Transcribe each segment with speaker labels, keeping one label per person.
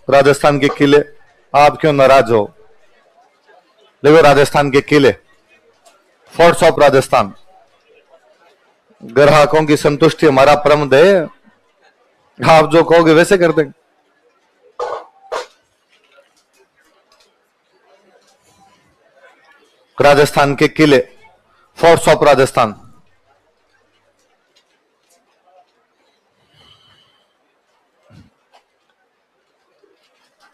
Speaker 1: राजस्थान के किले, आप क्यों नाराज हो? देखो राजस्थान के किले, फोर्ट्स ऑफ राजस्थान, ग्राहकों की संतुष्टि हमारा परम ध्येय, आप जो कहोगे वैसे कर देंगे। राजस्थान के किले, फोर्ट्स ऑफ राजस्थान,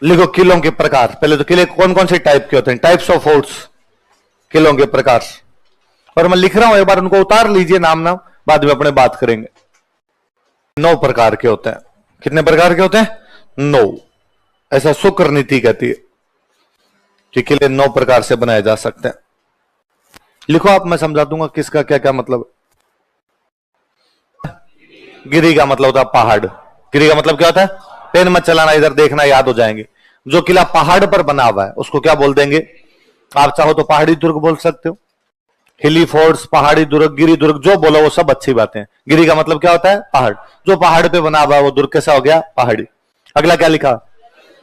Speaker 1: लिखो किलों के प्रकार। पहले तो किले कौन कौन से टाइप के होते हैं, टाइप्स ऑफ फोर्ट्स, किलों के प्रकार। और मैं लिख रहा हूं, एक बार उनको उतार लीजिए नाम नाम, बाद में अपने बात करेंगे। 9 प्रकार के होते हैं। कितने प्रकार के होते हैं? 9। ऐसा शुक्र नीति कहती है कि किले 9 प्रकार से बनाए जा सकते हैं। लिखो आप, मैं समझा दूंगा किसका क्या क्या मतलब। गिरी का मतलब होता है पहाड़। गिरी का मतलब क्या होता है? पेन मत चलाना, इधर देखना, याद हो जाएंगे। जो किला पहाड़ पर बना हुआ है उसको क्या बोल देंगे? आप चाहो तो पहाड़ी दुर्ग बोल सकते हो, हिली फोर्ट्स, पहाड़ी दुर्ग, गिरी दुर्ग, जो बोलो वो सब अच्छी बातें हैं। गिरी का मतलब क्या होता है? पहाड़। जो पहाड़ पे बना हुआ है वो दुर्ग कैसा हो गया? पहाड़ी। अगला क्या लिखा?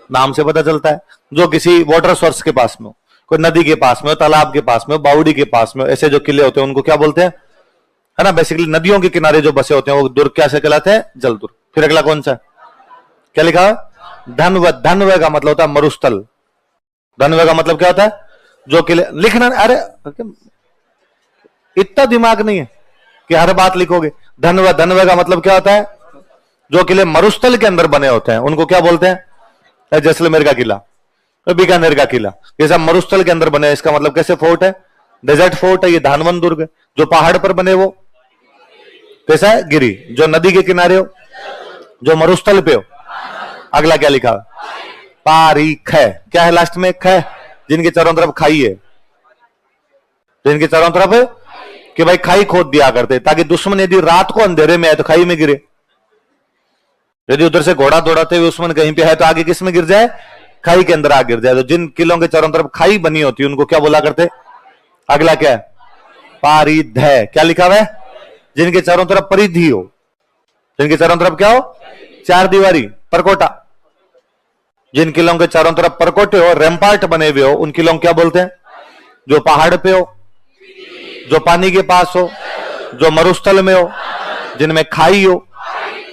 Speaker 1: नाम से पता चलता है, जो किसी वाटर सोर्स के पास में हो, कोई नदी के पास में हो, तालाब के पास में हो, बावड़ी के पास में हो, ऐसे जो किले होते हैं उनको क्या बोलते हैं? है ना, बेसिकली नदियों के किनारे जो बसे होते हैं वो दुर्ग कैसे कहलाते हैं? जल दुर्ग। फिर अगला कौन सा? क्या लिखा है? धनव। धनव का मतलब होता है मरुस्थल। धनव का मतलब क्या होता है? जो किले, लिखना, अरे इतना दिमाग नहीं है कि हर बात लिखोगे। धनव, धनव का मतलब क्या होता है? जो किले मरुस्थल के अंदर बने होते हैं उनको क्या बोलते हैं? जैसलमेर का किला, बीकानेर का किला, ये सब मरुस्थल के अंदर बने। इसका मतलब कैसे फोर्ट है? डेजर्ट फोर्ट है। ये धानवन दुर्ग है। जो पहाड़ पर बने वो कैसा है? गिरी। जो नदी के किनारे हो, जो मरुस्थल पे हो। अगला क्या लिखा? पारीख है। क्या है लास्ट में? ख। जिनके चारों तरफ खाई है, जिनके चारों तरफ कि भाई खाई खोद दिया करते, ताकि दुश्मन यदि रात को अंधेरे में आए तो खाई में गिरे। यदि उधर से घोड़ा दौड़ाते हुए दुश्मन कहीं पे है तो आगे किस में गिर जाए? खाई के अंदर आ गिर जाए। तो जिन किलों के चारों तरफ खाई बनी होती है उनको क्या बोला करते? अगला क्या है? पारिध है। क्या लिखा हुआ है? जिनके चारों तरफ परिधि हो, जिनके चारों तरफ क्या हो? चार दीवारी, परकोटा। जिन किलों के चारों तरफ परकोटे हो, रैम्पार्ट बने हुए हो, उन किलों क्या बोलते हैं? जो पहाड़ पे हो, जो पानी के पास हो, जो मरुस्थल में हो, जिनमें खाई हो,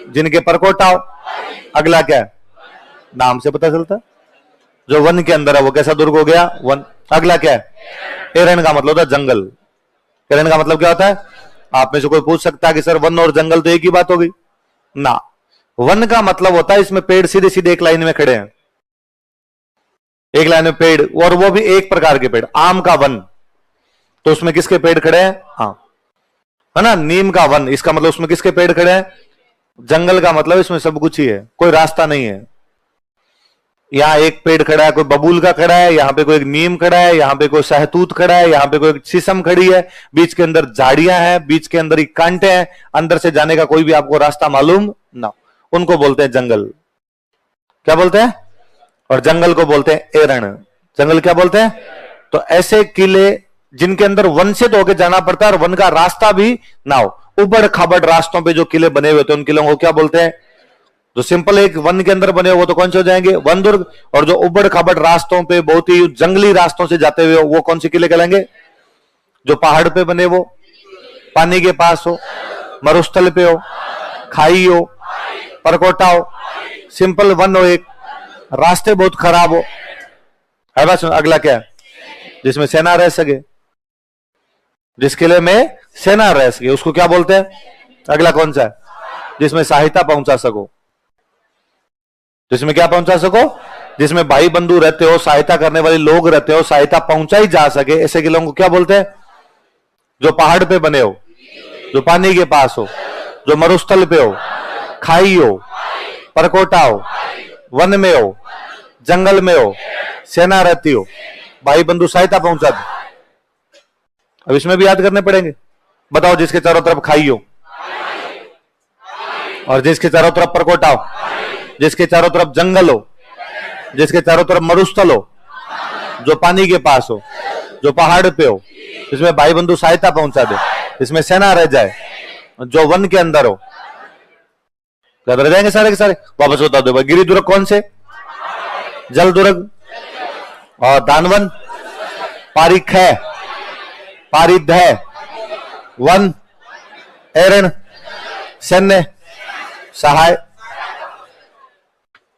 Speaker 1: जिनके परकोटा हो। अगला क्या है? नाम से पता चलता है। जो वन के अंदर है वो कैसा दुर्ग हो गया? वन। अगला क्या है? एरन का मतलब होता है जंगल। एरन का मतलब क्या होता है? आप में से कोई पूछ सकता है कि सर वन और जंगल तो एक ही बात हो गई ना। वन का मतलब होता है इसमें पेड़ सीधे सीधे एक लाइन में खड़े हैं, एक लाइन में पेड़, और वो भी एक प्रकार के पेड़। आम का वन तो उसमें किसके पेड़ खड़े हैं? हाँ, है ना। नीम का वन, इसका मतलब उसमें किसके पेड़ खड़े हैं? जंगल का मतलब इसमें सब कुछ ही है, कोई रास्ता नहीं है। यहां एक पेड़ खड़ा है, कोई बबूल का खड़ा है, यहां पे कोई एक नीम खड़ा है, यहां पे कोई सहतूत खड़ा है, यहां पे कोई शीशम खड़ी है, बीच के अंदर झाड़ियां हैं, बीच के अंदर ही कांटे हैं, अंदर से जाने का कोई भी आपको रास्ता मालूम ना, उनको बोलते हैं जंगल। क्या बोलते हैं? और जंगल को बोलते हैं एरण। जंगल क्या बोलते हैं? तो ऐसे किले जिनके अंदर वन से तो होके जाना पड़ता है और वन का रास्ता भी ना हो, उबड़ खाबड़ रास्तों पे जो किले बने हुए थे उन किलों को क्या बोलते हैं? जो सिंपल एक वन के अंदर बने हो वो तो कौन से हो जाएंगे? वन दुर्ग। और जो उबड़ खाबड़ रास्तों पे, बहुत ही जंगली रास्तों से जाते हुए हो, वो कौन से किले कहलाएंगे? जो पहाड़ पे बने, वो पानी के पास हो, मरुस्थल पे हो, खाई हो, परकोटा हो, सिंपल वन हो, एक रास्ते बहुत खराब हो, है बस। अगला क्या है? जिसमें सेना रह सके, जिस किले में सेना रह सके उसको क्या बोलते हैं? अगला कौन सा है? जिसमें सहायता पहुंचा सको। जिसमें क्या पहुंचा सको? जिसमें भाई बंधु रहते हो, सहायता करने वाले लोग रहते हो, सहायता पहुंचाई जा सके, ऐसे किलों को क्या बोलते हैं? जो पहाड़ पे बने हो, जो पानी के पास हो, जो मरुस्थल पे हो, खाई हो, परकोटा हो, वन में हो, जंगल में हो, सेना रहती हो, भाई बंधु सहायता पहुंचा दो। अब इसमें भी याद करने पड़ेंगे। बताओ, जिसके चारों तरफ खाई हो, और जिसके चारों तरफ परकोटा हो, जिसके चारों तरफ जंगल हो, जिसके चारों तरफ मरुस्थल हो, जो पानी के पास हो, जो पहाड़ पे हो, जिसमें भाई बंधु सहायता पहुंचा दे, जिसमें सेना रह जाए, जो वन के अंदर हो। याद रह जाएंगे सारे के सारे? वापस बता दो भाई, गिरी दुर्ग कौन से? जल दुर्ग, और दानवन, पारिख है, पारिध है, वन, एरण, सैन्य, सहाय।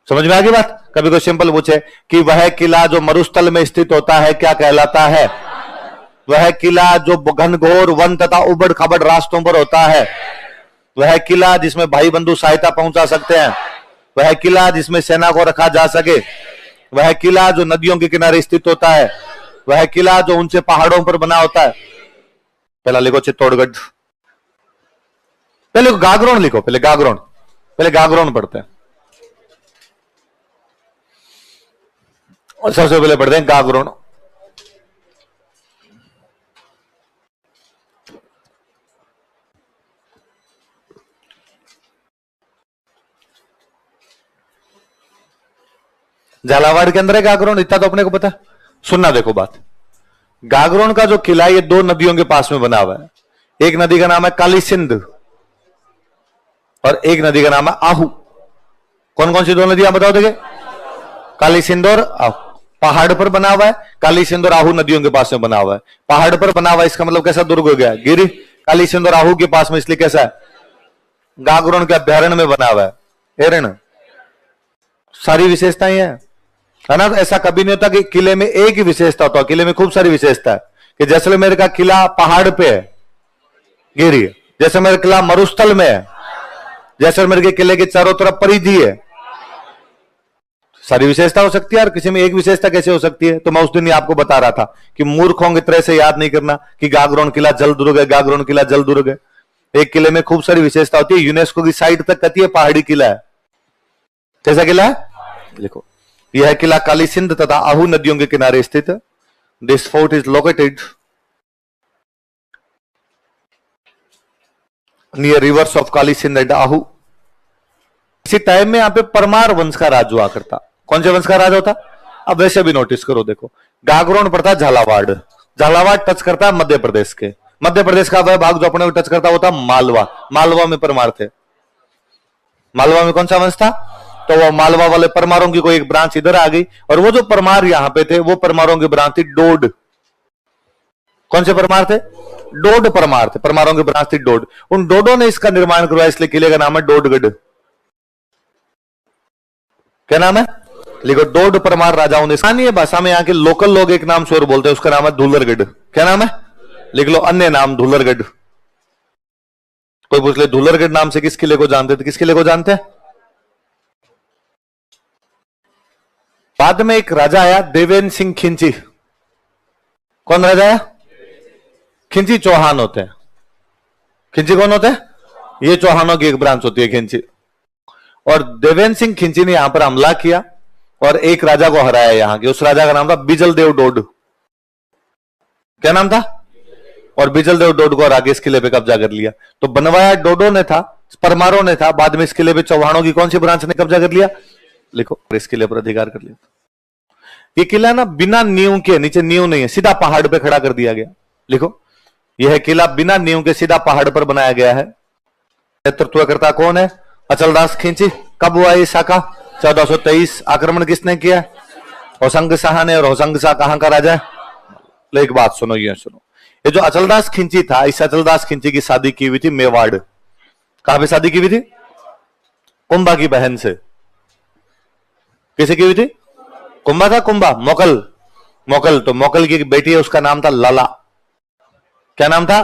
Speaker 1: समझ में आ गई बात? कभी कोई सिंपल पूछे कि वह किला जो मरुस्थल में स्थित होता है क्या कहलाता है? वह किला जो घनघोर वन तथा उबड़ खाबड़ रास्तों पर होता है, वह किला जिसमें भाई बंधु सहायता पहुंचा सकते हैं, वह किला जिसमें सेना को रखा जा सके, वह किला जो नदियों के किनारे स्थित होता है, वह किला जो ऊंचे पहाड़ों पर बना होता है। पहला लिखो चित्तौड़गढ़, पहले गागरोन लिखो, पहले गागरोन, पहले गागरोन पढ़ते हैं और सबसे पहले पढ़ते हैं गागरोन। झालावाड़ के अंदर है गागरोन, इतना तो अपने को पता। सुनना देखो बात, गागरोन का जो किला ये दो नदियों के पास में बना हुआ है। एक नदी का नाम है काली सिंध और एक नदी का नाम है आहू। कौन कौन सी दो नदियां बताओ देखे? काली सिंध और आहू। पहाड़ पर बना हुआ है, काली सिंध और आहू नदियों के पास में बना हुआ है। पहाड़ पर बना हुआ है, इसका मतलब कैसा दुर्ग हो गया? गिरी। काली सिंध और आहू के पास में, इसलिए कैसा है? गागरोन के अभ्यारण्य में बना हुआ है, एरण। सारी विशेषताएं है ना? ऐसा कभी नहीं होता कि किले में एक ही विशेषता होता है, किले में खूब सारी विशेषता है। कि जैसलमेर का किला पहाड़ पे है, गिरी। जैसलमेर किला मरुस्थल में है, जैसलमेर के किले के चारों तरफ परिधि है। सारी विशेषता हो सकती है, और किसी में एक विशेषता कैसे हो सकती है? तो मैं उस दिन ही आपको बता रहा था कि मूर्खों की तरह से याद नहीं करना कि गागरोन किला जल दुर्ग है, गागरोन किला जल दुर्ग है। एक किले में खूब सारी विशेषता होती है। यूनेस्को की साइट तक कहती है पहाड़ी किला है। कैसा किला है? लिखो, यह किला काली सिंध तथा आहू नदियों के किनारे स्थित है। This fort is located near rivers of Kali Sindh and Ahu. इसी टाइम में यहां पे परमार वंश का राज हुआ करता। कौन से वंश का राज होता? अब वैसे भी नोटिस करो, देखो गागरोन पड़ता झालावाड़, झालावाड़ टच करता है मध्य प्रदेश के, मध्य प्रदेश का वह भाग जो अपने को टच करता होता मालवा। मालवा में परमार थे। मालवा में कौन सा वंश था? तो वो मालवा वाले परमारों की कोई एक ब्रांच इधर आ गई, और वो जो परमार यहां पे थे वो परमारों की ब्रांच थी डोड। कौन से परमार थे? डोड परमार थे। परमारों की ब्रांच थी डोड। उन डोडों ने इसका निर्माण करवाया, इसलिए किले का नाम है डोडगढ़। क्या नाम है? लिखो, डोड परमार राजाओं ने। स्थानीय भाषा में यहाँ के लोकल लोग एक नाम से और बोलते हैं, उसका नाम है धूलरगढ़। क्या नाम है? लिख लो, अन्य नाम धूलरगढ़। कोई पूछ ले धूलरगढ़ नाम से किस किले को जानते थे? किस किले को जानते हैं? बाद में एक राजा आया, देवेंद्र सिंह खिंची। कौन राजा आया? खिंची चौहान होते हैं। खिंची कौन होते हैं? ये चौहानों की एक ब्रांच होती है, खिंची। और देवेंद्र सिंह खिंची ने यहां पर हमला किया और एक राजा को हराया यहां के। उस राजा का नाम था बिजल देव डोड। क्या नाम था? और बिजल देव डोड को हरा के इस किले पे कब्जा कर लिया। तो बनवाया डोडो ने था, परमारों ने था। बाद में इस किले पे चौहानों की कौन सी ब्रांच ने कब्जा कर लिया? लिखो, इस किले पर अधिकार कर लिया। ये किला ना बिना नींव के, नीचे नींव नहीं है, सीधा पहाड़ पे खड़ा कर दिया गया। लिखो, यह किला बिना नींव के सीधा पहाड़ पर बनाया गया है। नेतृत्व करता कौन है? अचलदास खिंची। कब हुआ ये शाखा? 1423। आक्रमण किसने किया? होशंग शाह ने। और होशंग शाह कहां का राजा है? एक बात सुनो, ये सुनो, ये जो अचलदास खिंची था, इस अचलदास खिंची की शादी की हुई थी मेवाड़। कहां पे शादी की हुई थी? कुंभा की बहन से। किसे की हुई थी? कुंभा था, कुंभा, मोकल। मोकल, तो मोकल की एक बेटी है, उसका नाम था लाला। क्या नाम था?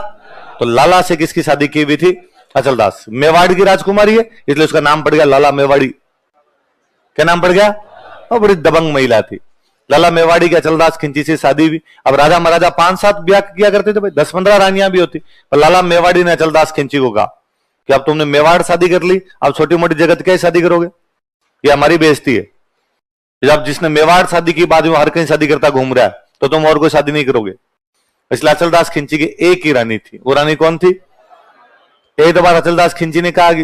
Speaker 1: तो लाला से किसकी शादी की हुई थी? अचलदास। मेवाड़ की राजकुमारी है, इसलिए उसका नाम पड़ गया लाला मेवाड़ी। क्या नाम पड़ गया? और बड़ी दबंग महिला थी लाला मेवाड़ी की। अचलदास खिंची से शादी हुई। अब राजा महाराजा 5-7 ब्याह किया करते थे भाई, 10-15 रानियां भी होती। और लाला मेवाड़ी ने अचलदास खिंची को कहा कि अब तुमने मेवाड़ शादी कर ली, अब छोटी मोटी जगत क्या शादी करोगे? ये हमारी बेइज्जती है। जब जिसने मेवाड़ शादी की, बाद में हर कहीं शादी करता घूम रहा है, तो तुम और कोई शादी नहीं करोगे। इसलिए अचलदास खिंची की एक ही रानी थी। वो रानी कौन थी? एक बार अचलदास खिंची ने कहा कि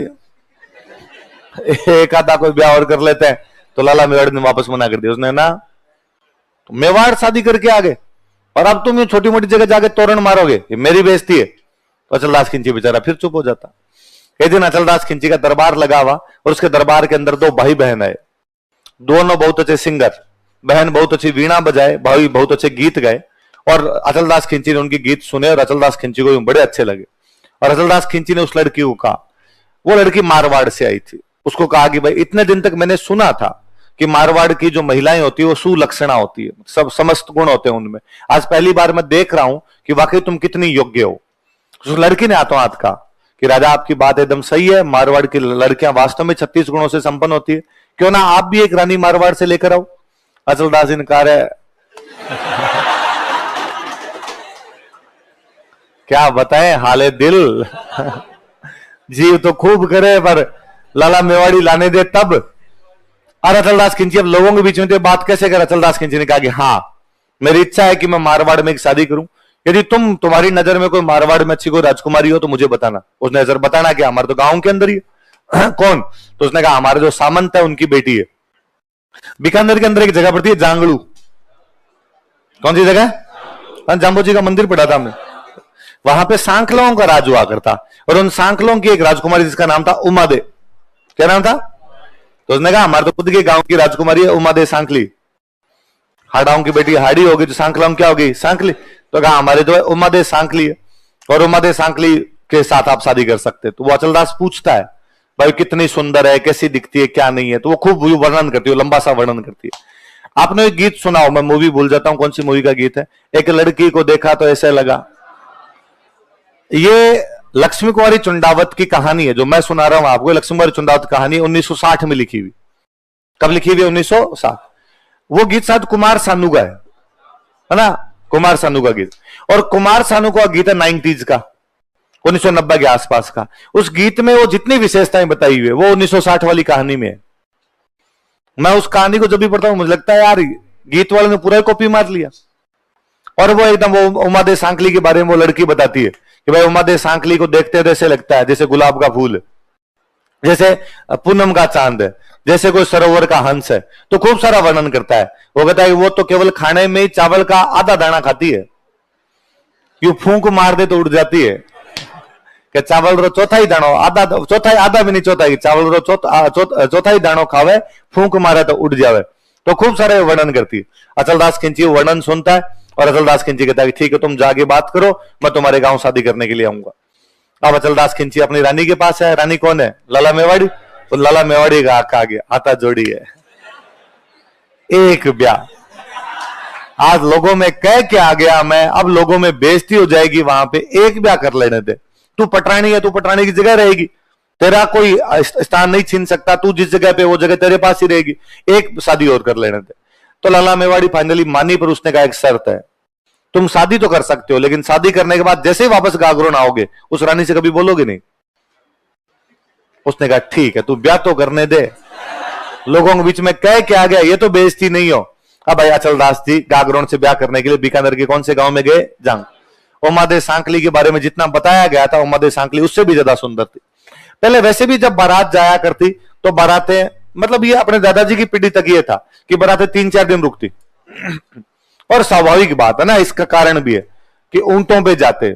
Speaker 1: एक आधा कोई ब्याह और कर लेते हैं, तो लाला मेवाड़ ने वापस मना कर दिया। उसने ना, तो मेवाड़ शादी करके आ गए और अब तुम ये छोटी मोटी जगह जाके तोरण मारोगे, ये मेरी बेइज्जती है। तो अचलदास खिंची बेचारा फिर चुप हो जाता। एक दिन अचलदास खिंची का दरबार लगा हुआ और उसके दरबार के अंदर 2 भाई बहन आए। दोनों बहुत अच्छे सिंगर, बहन बहुत अच्छी वीणा बजाए, भाई बहुत अच्छे गीत गाए, और अचलदास खिंची ने उनके गीत सुने और अचलदास खिंची को बड़े अच्छे लगे। और अचलदास खिंची ने उस लड़की को कहा, वो लड़की मारवाड़ से आई थी, उसको कहा कि भाई इतने दिन तक मैंने सुना था कि मारवाड़ की जो महिलाएं होती है वो सुलक्षणा होती है, सब समस्त गुण होते हैं उनमें, आज पहली बार मैं देख रहा हूं कि वाकई तुम कितनी योग्य हो। उस लड़की ने हाथों हाथ कहा कि राजा आपकी बात एकदम सही है, मारवाड़ की लड़कियां वास्तव में 36 गुणों से संपन्न होती है, क्यों ना आप भी एक रानी मारवाड़ से लेकर आओ। अचलदास जी ने कहा, क्या बताएं हाले दिल, जीव तो खूब करे पर लाला मेवाड़ी लाने दे तब। और अचलदास खिंची अब लोगों के बीच में तो बात कैसे कर, अचलदास खिंची ने कहा कि हाँ मेरी इच्छा है कि मैं मारवाड़ में एक शादी करूं, यदि तुम्हारी नजर में कोई मारवाड़ में अच्छी कोई राजकुमारी हो तो मुझे बताना। उसने नजर बताना कि हमारे तो गांव के अंदर ही है। कौन? तो उसने कहा हमारे जो सामंत है उनकी बेटी है। बीकानेर के अंदर एक जगह पड़ती है जांगड़ू, कौन सी जगह? जाम्बू जी का मंदिर पड़ा था हमने, वहां पे सांखलों का राज हुआ करता, और उन सांखलों की एक राजकुमारी जिसका नाम था उमादे। क्या नाम था? तो उसने कहा हमारे तो खुद के गांव की राजकुमारी है उमादे सांखली, हाड़ाओं की बेटी हाड़ी होगी तो सांखलों क्या होगी? सांखली। तो कहा हमारे जो है उमादे सांखली है, और उमादे सांखली के साथ आप शादी कर सकते। तो वो अचलदास पूछता है भाई कितनी सुंदर है, कैसी दिखती है, क्या नहीं है, तो वो खूब वर्णन करती है, लंबा सा वर्णन करती है। आपने एक गीत सुना हो, मैं मूवी भूल जाता हूं कौन सी मूवी का गीत है, एक लड़की को देखा तो ऐसे लगा। ये लक्ष्मी कुमारी चुंडावत की कहानी है जो मैं सुना रहा हूं आपको। लक्ष्मी कुमारी चुंडावत कहानी 1960 में लिखी हुई। कब लिखी हुई? 1960। वो गीत शायद कुमार सानू का है ना, कुमार सानू का गीत। और कुमार सानू का गीत है 90s का, 1990 के आसपास का। उस गीत में वो जितनी विशेषताएं बताई हुई है वो 1960 वाली कहानी में है। मैं उस कहानी को जब भी पढ़ता हूं मुझे लगता है यार गीत वाले ने पूरा कॉपी मार लिया। और वो एकदम वो उमादे सांखली के बारे में वो लड़की बताती है कि भाई उमादे सांखली को देखते तो ऐसे लगता है जैसे गुलाब का फूल, जैसे पूनम का चांद है, जैसे कोई सरोवर का हंस है। तो खूब सारा वर्णन करता है। वो कहता है कि वो तो केवल खाने में ही चावल का आधा दाना खाती है, यू फूंक मार दे तो उड़ जाती है। कि चावल रो चौथा ही दाणो, आधा भी नहीं चौथा ही, चावल रो चौथा ही दाणो खावे, फूंक मारे तो उड़ जावे। तो खूब सारे वर्णन करती है। अचलदास खिंची वर्णन सुनता है और अचलदास खिंची कहता है ठीक है तुम जाके बात करो, मैं तुम्हारे गांव शादी करने के लिए आऊंगा। अब अचलदास खिंची अपनी रानी के पास है। रानी कौन है? लाला मेवाड़ी। तो लाला मेवाड़ी का आका आगे आता जोड़ी है, एक ब्याह। आज लोगों में कह के आ गया मैं, अब लोगों में बेइज्जती हो जाएगी, वहां पे एक ब्याह कर लेने दे। तू पटरानी है, तू पटरानी की जगह रहेगी, तेरा कोई स्थान नहीं छीन सकता, तू जिस जगह पे वो जगह तेरे पास ही रहेगी, एक शादी और कर लेने दे। तो लाला मेवाड़ी फाइनली मानी, पर उसने कहा एक शर्त है, तुम शादी तो कर सकते हो लेकिन शादी करने के बाद जैसे ही वापस गागरों आओगे उस रानी से कभी बोलोगे नहीं। उसने कहा ठीक है तू ब्याह तो करने दे, लोगों के बीच में कह के आ गया, ये तो बेइज्जती नहीं हो। अब भाई अचलदास जी गागरों से ब्याह करने के लिए बीकानेर के कौन से गांव में गए? जांग। उमादे सांकली के बारे में जितना बताया गया था, उमादे सांकली उससे भी ज्यादा सुंदर थी। पहले वैसे भी जब बारात जाया करती तो बारातें, मतलब ये अपने दादाजी की पीढ़ी तक ये था कि बारातें 3-4 दिन रुकती। और स्वाभाविक बात है ना, इसका कारण भी है कि ऊंटों पे जाते,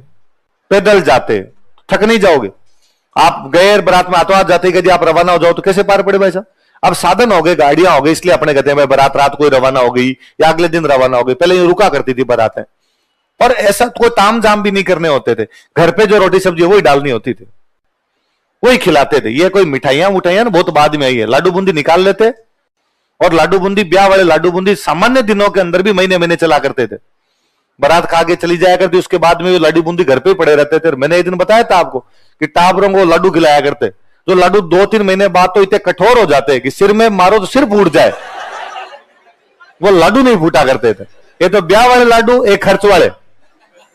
Speaker 1: पैदल जाते, थक नहीं जाओगे। आप गए बारात में हाथों हाथ जाते, यदि आप रवाना हो जाओ तो कैसे पार पड़े भाई साहब? अब साधन हो गए, गाड़ियां हो गई, इसलिए अपने कहते हैं भाई बारात रात को रवाना हो गई या अगले दिन रवाना हो गई। पहले ये रुका करती थी बारातें, और ऐसा कोई ताम झाम भी नहीं करने होते थे। घर पे जो रोटी सब्जी वही डालनी होती थी, वही खिलाते थे। ये कोई मिठाइयां ना बहुत बाद में आई है। लाडू बूंदी निकाल लेते, और लाडू बूंदी, ब्याह वाले लाडू बूंदी सामान्य दिनों के अंदर भी महीने महीने चला करते थे। बारात खा के चली जाया करती, उसके बाद में वो लाडू बूंदी घर पे पड़े रहते थे। मैंने एक दिन बताया था आपको कि टाबरों को लाडू खिलाया करते, जो लाडू 2-3 महीने बाद तो इतने कठोर हो जाते हैं कि सिर में मारो तो सिर फूट जाए, वो लाडू नहीं फूटा करते थे। ये तो ब्याह वाले लाडू, एक खर्च वाले,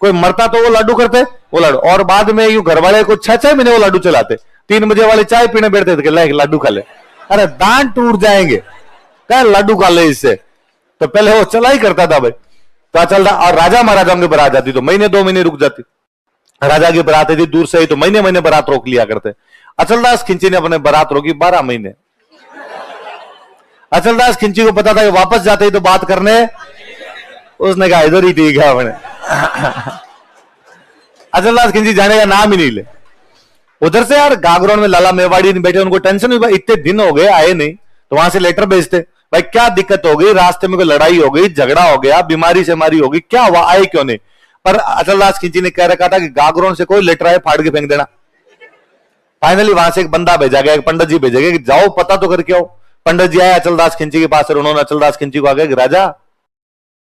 Speaker 1: कोई मरता तो वो लाडू करते, वो लाडू। और बाद में यू घर वाले को 6-6 महीने वो लाडू चलाते। 3 बजे वाले चाय पीने बैठते थे, ले लाडू खा ले, अरे दांत टूट जाएंगे, क्या लाडू खा ले इससे। तो पहले वो चला ही करता था भाई। तो चलता, और राजा महाराजाओं की बारात जाती तो महीने 2 महीने रुक जाती। राजा की बारात थी दूर से ही तो महीने महीने बारात रोक लिया करते। अचलदास खिंची ने अपने बारात रोकी 12 महीने। अचलदास खिंची को पता था कि वापस जाते ही तो बात करने, उसने कहा इधर ही ठीक है अपने। अचलदास खिंची जाने का नाम ही नहीं ले। उधर से यार गागरोन में लाला मेवाड़ी बैठे, उनको टेंशन हुई, इतने दिन हो गए आए नहीं, तो वहां से लेटर भेजते, भाई क्या दिक्कत हो गई, रास्ते में कोई लड़ाई हो गई, झगड़ा हो गया, बीमारी से मारी होगी, क्या हुआ, आए क्यों नहीं? पर अचलदास खिंची ने कह रखा था कि गागरों से कोई लेटर आए फाड़ के फेंक देना। फाइनली वहां से एक बंदा भेजा गया, एक पंडित जी भेजे गए कि जाओ पता तो करके आओ। पंडित जी आए अचलदास खिंची के पास और उन्होंने अचलदास खिंची को आगे, राजा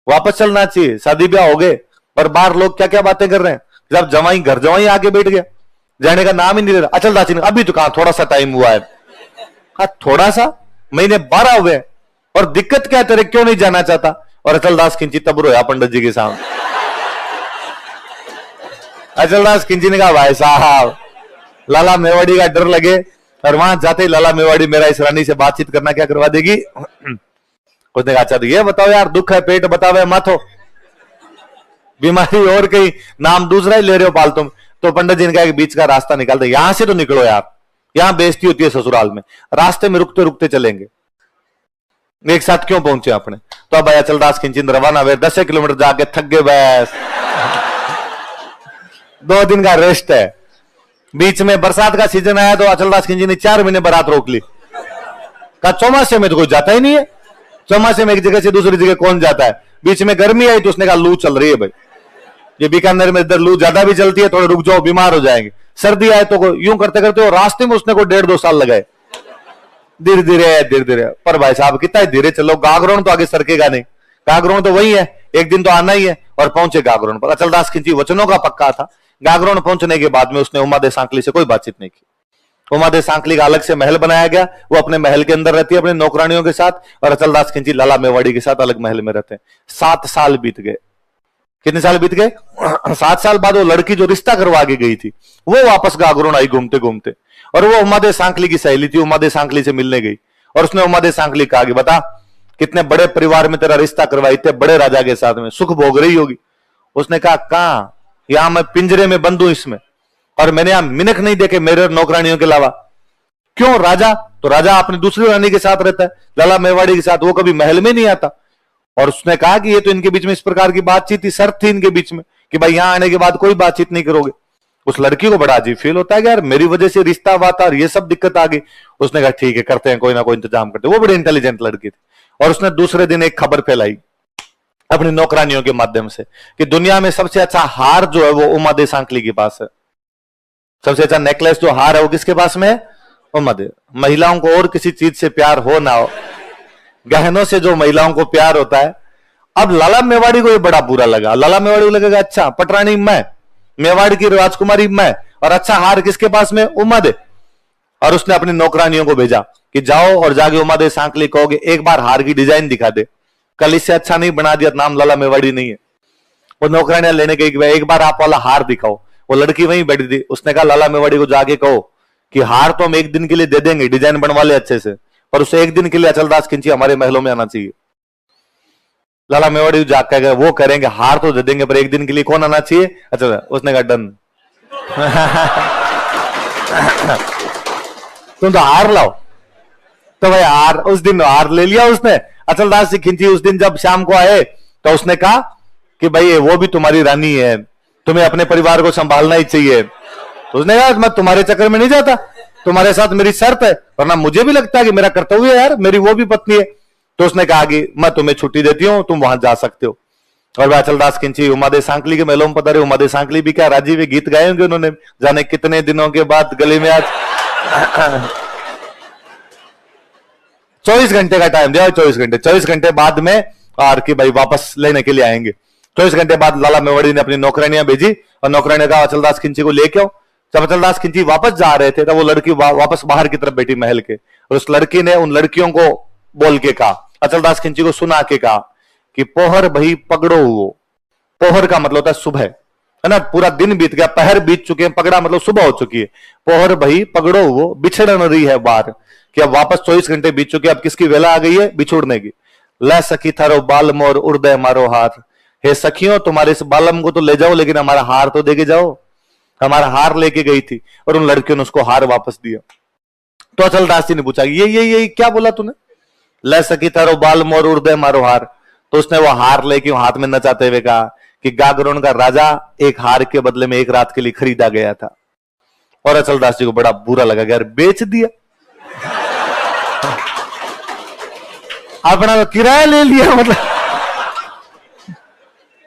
Speaker 1: वापस चलना चाहिए, शादी ब्याह हो गए, और बाहर लोग क्या क्या बातें कर रहे हैं, जब जवाई घर जवाई आके बैठ गया, जाने का नाम ही नहीं ले रहा। अचलदास जी अभी तो कहा थोड़ा सा टाइम हुआ है। हाँ थोड़ा सा, महीने 12 हुए, और दिक्कत क्या है तेरे, क्यों नहीं जाना चाहता? और अचलदास खिंची तब रोया पंडित जी के सामने। अचलदास खिंची ने कहा भाई साहब लाला मेवाड़ी का डर लगे, और वहां जाते ही लाला मेवाड़ी मेरा इस रानी से बातचीत करना क्या करवा देगी। उसने कहा अच्छा तो ये बताओ यार, दुख है पेट बतावे माथो, बीमारी और कहीं नाम दूसरा ही ले रहे हो पालतू में। तो पंडित जी ने कहा कि बीच का रास्ता निकाल दे, यहां से तो निकलो यार, यहां बेइज्जती होती है ससुराल में, रास्ते में रुकते रुकते चलेंगे, एक साथ क्यों पहुंचे अपने। तो अब अचलदास खिंची रवाना हुए, 10 किलोमीटर जाके थक गए बस। 2 दिन का रेस्ट है, बीच में बरसात का सीजन आया तो अचलदास खिंची ने 4 महीने बारात रोक ली। कहा चौमासे में तो कोई जाता ही नहीं है, चौमासे में एक जगह से दूसरी जगह कौन जाता है। बीच में गर्मी आई तो उसने कहा लू चल रही है भाई, ये बीकानेर में इधर लू ज्यादा भी चलती है, थोड़ा रुक जाओ बीमार हो जाएंगे। सर्दी आए तो यूं करते करते और रास्ते में उसने को 1.5-2 साल लगाए, धीरे धीरे। पर भाई साहब कितना धीरे चलो, गागरोन तो आगे सरकेगा नहीं, गागरोन तो वही है, एक दिन तो आना ही है। और पहुंचे गागरोन पर। अचलदास खिंची वचनों का पक्का था। गागरोन पहुंचने के बाद में उसने उमादे सांकली से कोई बातचीत नहीं की। उमादे सांकली का अलग से महल बनाया गया, वो अपने महल के अंदर रहती है अपने नौकरानियों के साथ, और अचलदास खिंची लाला मेवाड़ी के साथ अलग महल में रहते हैं। 7 साल बीत गए। कितने साल बीत गए? 7 साल बाद वो लड़की जो रिश्ता करवा के गई थी वो वापस गागरोन आई घूमते घूमते, और वो उमादे सांकली की सहेली थी, उमादे सांकली से मिलने गई, और उसने उमादे सांकली कहा कि बता कितने बड़े परिवार में तेरा रिश्ता करवाई, इतने बड़े राजा के साथ में सुख भोग रही होगी। उसने कहा कहां, यहां मैं पिंजरे में बंद हूं इसमें, और मैंने यहां मिनख नहीं देखे मेरे नौकरानियों के अलावा। क्यों राजा? तो राजा अपनी दूसरी रानी के साथ रहता है, लाला मेवाड़ी के साथ, वो कभी महल में नहीं आता। और उसने कहा कि ये तो इनके बीच में इस प्रकार की बातचीत थी, शर्त थी इनके बीच में कि भाई यहां आने के बाद कोई बातचीत नहीं करोगे। उस लड़की को बड़ा अजीब फील होता है कि यार मेरी वजह से रिश्ता वाता और ये सब दिक्कत आ गई। उसने कहा ठीक है करते हैं, कोई ना कोई इंतजाम करते हैं। वो बड़ी इंटेलिजेंट लड़की थी, और उसने दूसरे दिन एक खबर फैलाई अपनी नौकरानियों के माध्यम से कि दुनिया में सबसे अच्छा हार जो है वो उमादे सांकली के पास है। सबसे अच्छा नेकलेस जो हार है वो किसके पास में है? उमादे। महिलाओं को और किसी चीज से प्यार हो ना हो, गहनों से जो महिलाओं को प्यार होता है। अब लाला मेवाड़ी को ये बड़ा बुरा लगा। लाला मेवाड़ी को लगेगा अच्छा पटरानी मैं, मेवाड़ की राजकुमारी मैं, और अच्छा हार किसके पास में? उमादे। और उसने अपनी नौकरानियों को भेजा कि जाओ और जाके उमादे सांकली कहोगे एक बार हार की डिजाइन दिखा दे, कल इससे अच्छा नहीं बना दिया, नाम लाला मेवाड़ी नहीं है। वो नौकरानियां लेने गई, एक बार आप वाला हार दिखाओ। वो लड़की वहीं बैठी थी, उसने कहा लाला मेवाड़ी को जाके कहो कि हार तो हम एक दिन के लिए दे देंगे, डिजाइन बनवा ले अच्छे से, पर उसे एक दिन के लिए अचलदास खिंची हमारे महलों में आना चाहिए। लाला मेवाड़ी जाकर गए, वो करेंगे हार तो दे देंगे पर एक दिन के लिए कौन आना चाहिए? अच्छा उसने कहा डन। तुम तो हार लाओ। तो भाई हार, उस दिन हार ले लिया उसने। अचलदास जी खिंची उस दिन जब शाम को आए तो उसने कहा कि भाई वो भी तुम्हारी रानी है, तुम्हें अपने परिवार को संभालना ही चाहिए। तो उसने कहा मैं तुम्हारे चक्कर में नहीं जाता, तुम्हारे साथ मेरी शर्त है, वरना मुझे भी लगता है कि मेरा कर्तव्य है यार, मेरी वो भी पत्नी है। तो उसने कहा कि मैं तुम्हें छुट्टी देती हूं, तुम वहां जा सकते हो। और अचलदास खिंची उमादे सांकली के महलों में पधारे। उमादे सांकली भी क्या राजी हुए, गीत गाए होंगे उन्होंने, जाने कितने दिनों के बाद गले में आज 24 घंटे का टाइम दिया, 24 घंटे बाद में और कि भाई वापस लेने के लिए आएंगे। 24 घंटे बाद लाला मेवाड़ी ने अपनी नौकरानियां भेजी, और नौकरानियां कहा अचलदास खिंची को लेके आओ। जब अचलदास खिंची वापस जा रहे थे तब वो लड़की वापस बाहर की तरफ बैठी महल के, और उस लड़की ने उन लड़कियों को बोल के कहा, अचलदास खिंची को सुना के कहा कि पोहर भई पगड़ो हुओ। पोहर का मतलब होता है सुबह, है ना, पूरा दिन बीत गया, पहर बीत चुके हैं, पगड़ा मतलब सुबह हो चुकी है। पोहर भई पगड़ो हुओ बिछड़न रही है बार, कि अब वापस 24 घंटे बीत चुके, अब किसकी वेला आ गई है? बिछोड़ने की। लै सखी थारो बाल मोर उर्दय मारो हार, हे सखियों तुम्हारे इस बालम को तो ले जाओ लेकिन हमारा हार तो देके जाओ। हमारा हार लेके गई थी, और उन लड़कियों ने उसको हार वापस दिया। तो अचलदास जी ने पूछा ये क्या बोला तूने? लै सखी थारो बाल मोर उर्दय मारो हार। तो उसने वो हार लेके हाथ में नचाते हुए कहा कि गागरोन का राजा एक हार के बदले में एक रात के लिए खरीदा गया था। और अचलदास जी को बड़ा बुरा लगा, यार बेच दिया। अपना किराया ले लिया मतलब।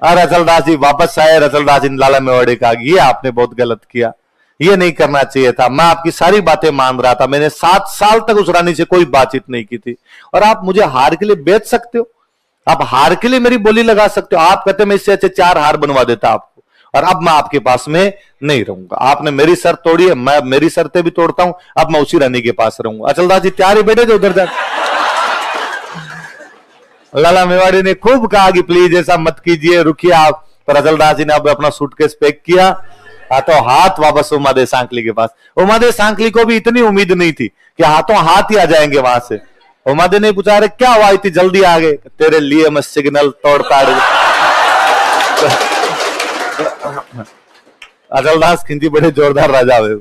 Speaker 1: और रसलदास जी वापस आए। रसलदास जी लाला मेवाड़ी कहा ये आपने बहुत गलत किया, ये नहीं करना चाहिए था, मैं आपकी सारी बातें मान रहा था, मैंने 7 साल तक उस रानी से कोई बातचीत नहीं की थी, और आप मुझे हार के लिए बेच सकते हो, आप हार के लिए मेरी बोली लगा सकते हो। आप कहते मैं इससे अच्छे 4 हार बनवा देता आपको, और अब मैं आपके पास में नहीं रहूंगा। आपने मेरी शर्त तोड़ी है, मैं मेरी शर्तें भी तोड़ता हूं, अब मैं उसी रानी के पास रहूंगा। अचलदास जी तैयार ही बैठे थे उधर तक। लाला मेवाड़ी ने खूब कहा कि प्लीज ऐसा मत कीजिए, रुकिए आप। पर अचलदास जी ने अब अपना सूटकेस पैक किया, हाथों हाथ वापस उमादेव सांकली के पास। उमादेव सांकली को भी इतनी उम्मीद नहीं थी कि हाथों हाथ ही आ जाएंगे वहां से। उमादेव ने पूछा अरे क्या हुआ, इतनी जल्दी आ गए? तेरे लिए मैं सिग्नल तोड़ता। अचलदास खिंची बड़े जोरदार राजा हुए।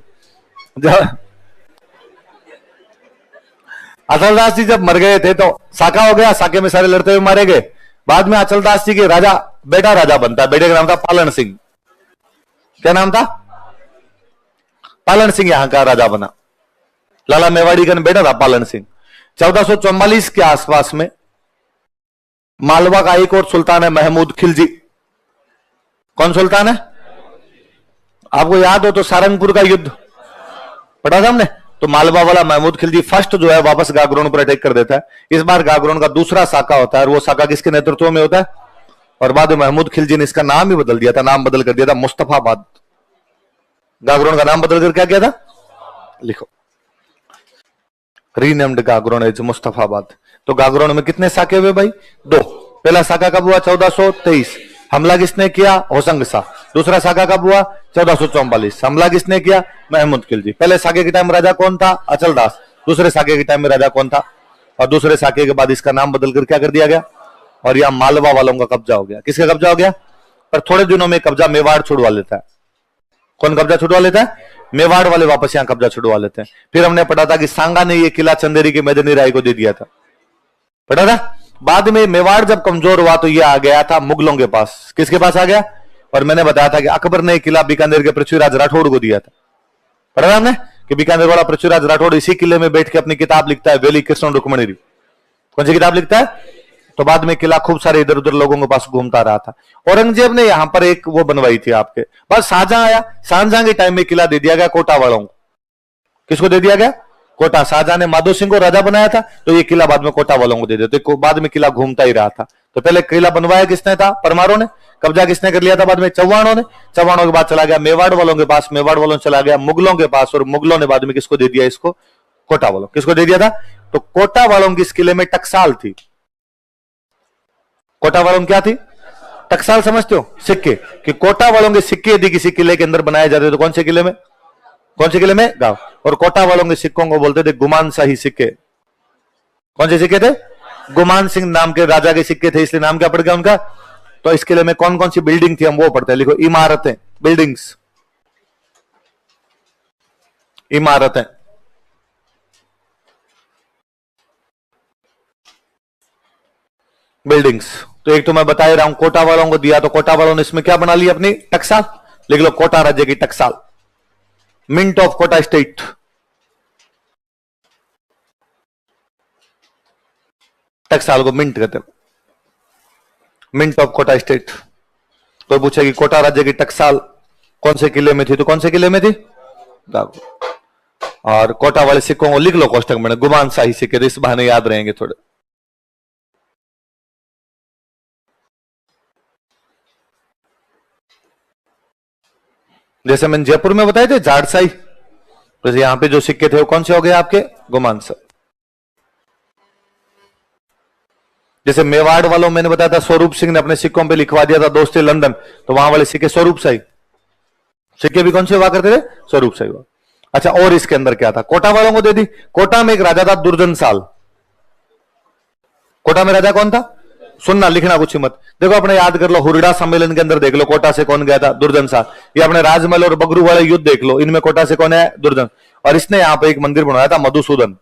Speaker 1: अचलदास जी जब मर गए थे तो साका हो गया, साके में सारे लड़ते हुए मारे गए। बाद में अचलदास जी के राजा बेटा राजा बनता है, बेटे का नाम था पालन सिंह। क्या नाम था? पालन सिंह यहां का राजा बना। लाला मेवाड़ी का बेटा था पालन सिंह। 1444 के आसपास में मालवा का एक और सुल्तान है महमूद खिलजी। कौन सुल्तान है? आपको याद हो तो सारंगपुर का युद्ध पढ़ा था हमने, तो मालवा वाला महमूद खिलजी फर्स्ट जो है वापस गागरोन पर अटैक कर देता है। इस बार गागरोन का दूसरा साका होता है, और वो साका किसके नेतृत्व में होता है? और बाद में महमूद खिलजी ने इसका नाम ही बदल दिया था, नाम बदल कर दिया था मुस्तफाबाद। गागरोन का नाम बदल कर क्या किया था? लिखो, रीनेम्ड गागरोन एज मुस्तफाबाद। तो गागरोन में कितने साके हुए भाई? 2। पहला साका कब हुआ? 1423। हमला किसने किया? होसंग शाह। दूसरा साका कब हुआ? 1444। हमला किसने किया? महमूद खिलजी। पहले साके के टाइम राजा कौन था? अचलदास। दूसरे साके के टाइम में राजा कौन था? और दूसरे साके के बाद इसका नाम बदलकर क्या कर दिया गया? और यहां मालवा वालों का कब्जा हो गया। किसका कब्जा हो गया? पर थोड़े दिनों में कब्जा मेवाड़ छुड़वा लेता है। कौन कब्जा छुड़वा लेता है? मेवाड़ वाले वापस यहां कब्जा छुड़वा लेते हैं। फिर हमने पढ़ा था कि सांगा ने यह किला चंदेरी के मेदनी राय को दे दिया था, पढ़ा था। बाद में मेवाड़ जब कमजोर हुआ तो यह आ गया था मुगलों के पास। किसके पास आ गया? और मैंने बताया था कि अकबर ने किला बीकानेर के पृथ्वीराज राठौड़ को दिया था, पढ़ा था हमने कि बीकानेर वाला पृथ्वीराज राठौड़ इसी किले में बैठ के अपनी किताब लिखता है, वेली कृष्ण रुक्मणी। कौन सी किताब लिखता है? तो बाद में किला खूब सारे इधर उधर लोगों के पास घूमता रहा था। औरंगजेब ने यहां पर एक वो बनवाई थी आपके, बस शाहजहां आया, शाहजहां के टाइम में किला दे दिया गया कोटा वालों को। किसको दे दिया गया? कोटा। शाहजहां ने माधो सिंह को राजा बनाया था, तो ये किला बाद में कोटा वालों को दे दिया। तो बाद में किला घूमता ही रहा था। तो पहले किला बनवाया किसने था? परमारों ने। कब्जा किसने कर लिया था बाद में? चौहानों ने। चौहानों के बाद चला गया मेवाड़ वालों के पास, मेवाड़ वालों चला गया मुगलों के पास, और मुगलों ने बाद में किसको दे दिया? इसको कोटा वालों। किसको दे दिया था? तो कोटा वालों की इस किले में टकसाल थी। कोटा वालों क्या थी? टकसाल समझते हो? सिक्के। कि कोटा वालों के सिक्के यदि किसी किले के अंदर बनाए जाते तो कौन से किले में? कौन से किले में? गांव। और कोटा वालों के सिक्कों को बोलते थे गुमान शाही सिक्के। कौन से सिक्के थे? गुमान सिंह नाम के राजा के सिक्के थे, इसलिए नाम क्या पड़ गया उनका। तो इस किले में कौन कौन सी बिल्डिंग थी हम वो पढ़ते हैं। लिखो, इमारतें, बिल्डिंग्स, इमारतें। बिल्डिंग्स। तो एक तो मैं बता ही रहा हूं, कोटा वालों को दिया, तो कोटा वालों ने इसमें क्या बना लिया? अपनी टकसाल। लिख लो, कोटा राज्य की टकसाल, मिंट ऑफ कोटा स्टेट। टकसाल को मिंट कहते हैं, मिंट ऑफ कोटा स्टेट। तो पूछे कि कोटा राज्य की टकसाल कौन से किले में थी? तो कौन से किले में थी? और कोटा वाले सिक्कों को लिख लो कोष्टक में, गुमान शाही सिक्के, इस बहाने याद रहेंगे थोड़े। जैसे मैंने जयपुर में बताए थे झाड़साई, जैसे यहां पे जो सिक्के थे वो कौन से हो गए आपके? गुमान शाही। जैसे मेवाड़ वालों मैंने बताया था स्वरूप सिंह ने अपने सिक्कों पे लिखवा दिया था दोस्ती लंदन, तो वहां वाले सिक्के स्वरूप शाही सिक्के भी कौन से हुआ करते थे? स्वरूप शाही हुआ। अच्छा, और इसके अंदर क्या था? कोटा वालों को दे दी। कोटा में एक राजा था दुर्जन साल। कोटा में राजा कौन था? सुनना, लिखना कुछ मत। देखो अपने याद कर लो, हुरडा सम्मेलन के अंदर देख लो कोटा से कौन गया था? दुर्जन साल। ये अपने राजमहल और बगरू वाले युद्ध देख लो, इनमें कोटा से कौन है? दुर्जन। और इसने यहां पे एक मंदिर बनवाया था मधुसूदन।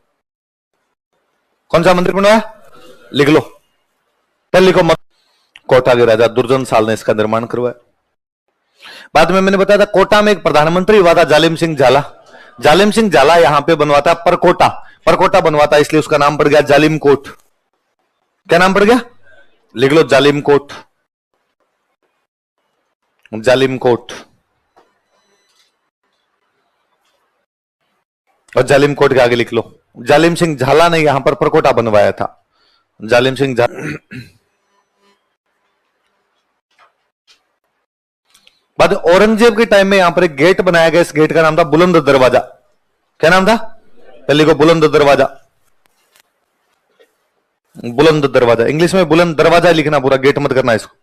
Speaker 1: कौन सा मंदिर बनवाया? लिख लो, पहले लिखो, कोटा के राजा दुर्जन साल ने इसका निर्माण करवाया। बाद में मैंने बताया था कोटा में एक प्रधानमंत्री हुआ था जालिम सिंह झाला। जालिम सिंह झाला यहां पे बनवाता परकोटा। परकोटा बनवाता इसलिए उसका नाम पड़ गया जालिम कोट। क्या नाम पड़ गया? लिख लो जालिम कोट। जालिम कोट। और जालिम कोट के आगे लिख लो जालिम सिंह झाला ने यहां पर परकोटा बनवाया था। जालिम सिंह बाद औरंगजेब के टाइम में यहां पर एक गेट बनाया गया। इस गेट का नाम था बुलंद दरवाजा। क्या नाम था? पहले को बुलंद दरवाजा। बुलंद दरवाजा इंग्लिश में बुलंद दरवाजा लिखना, पूरा गेट मत करना इसको।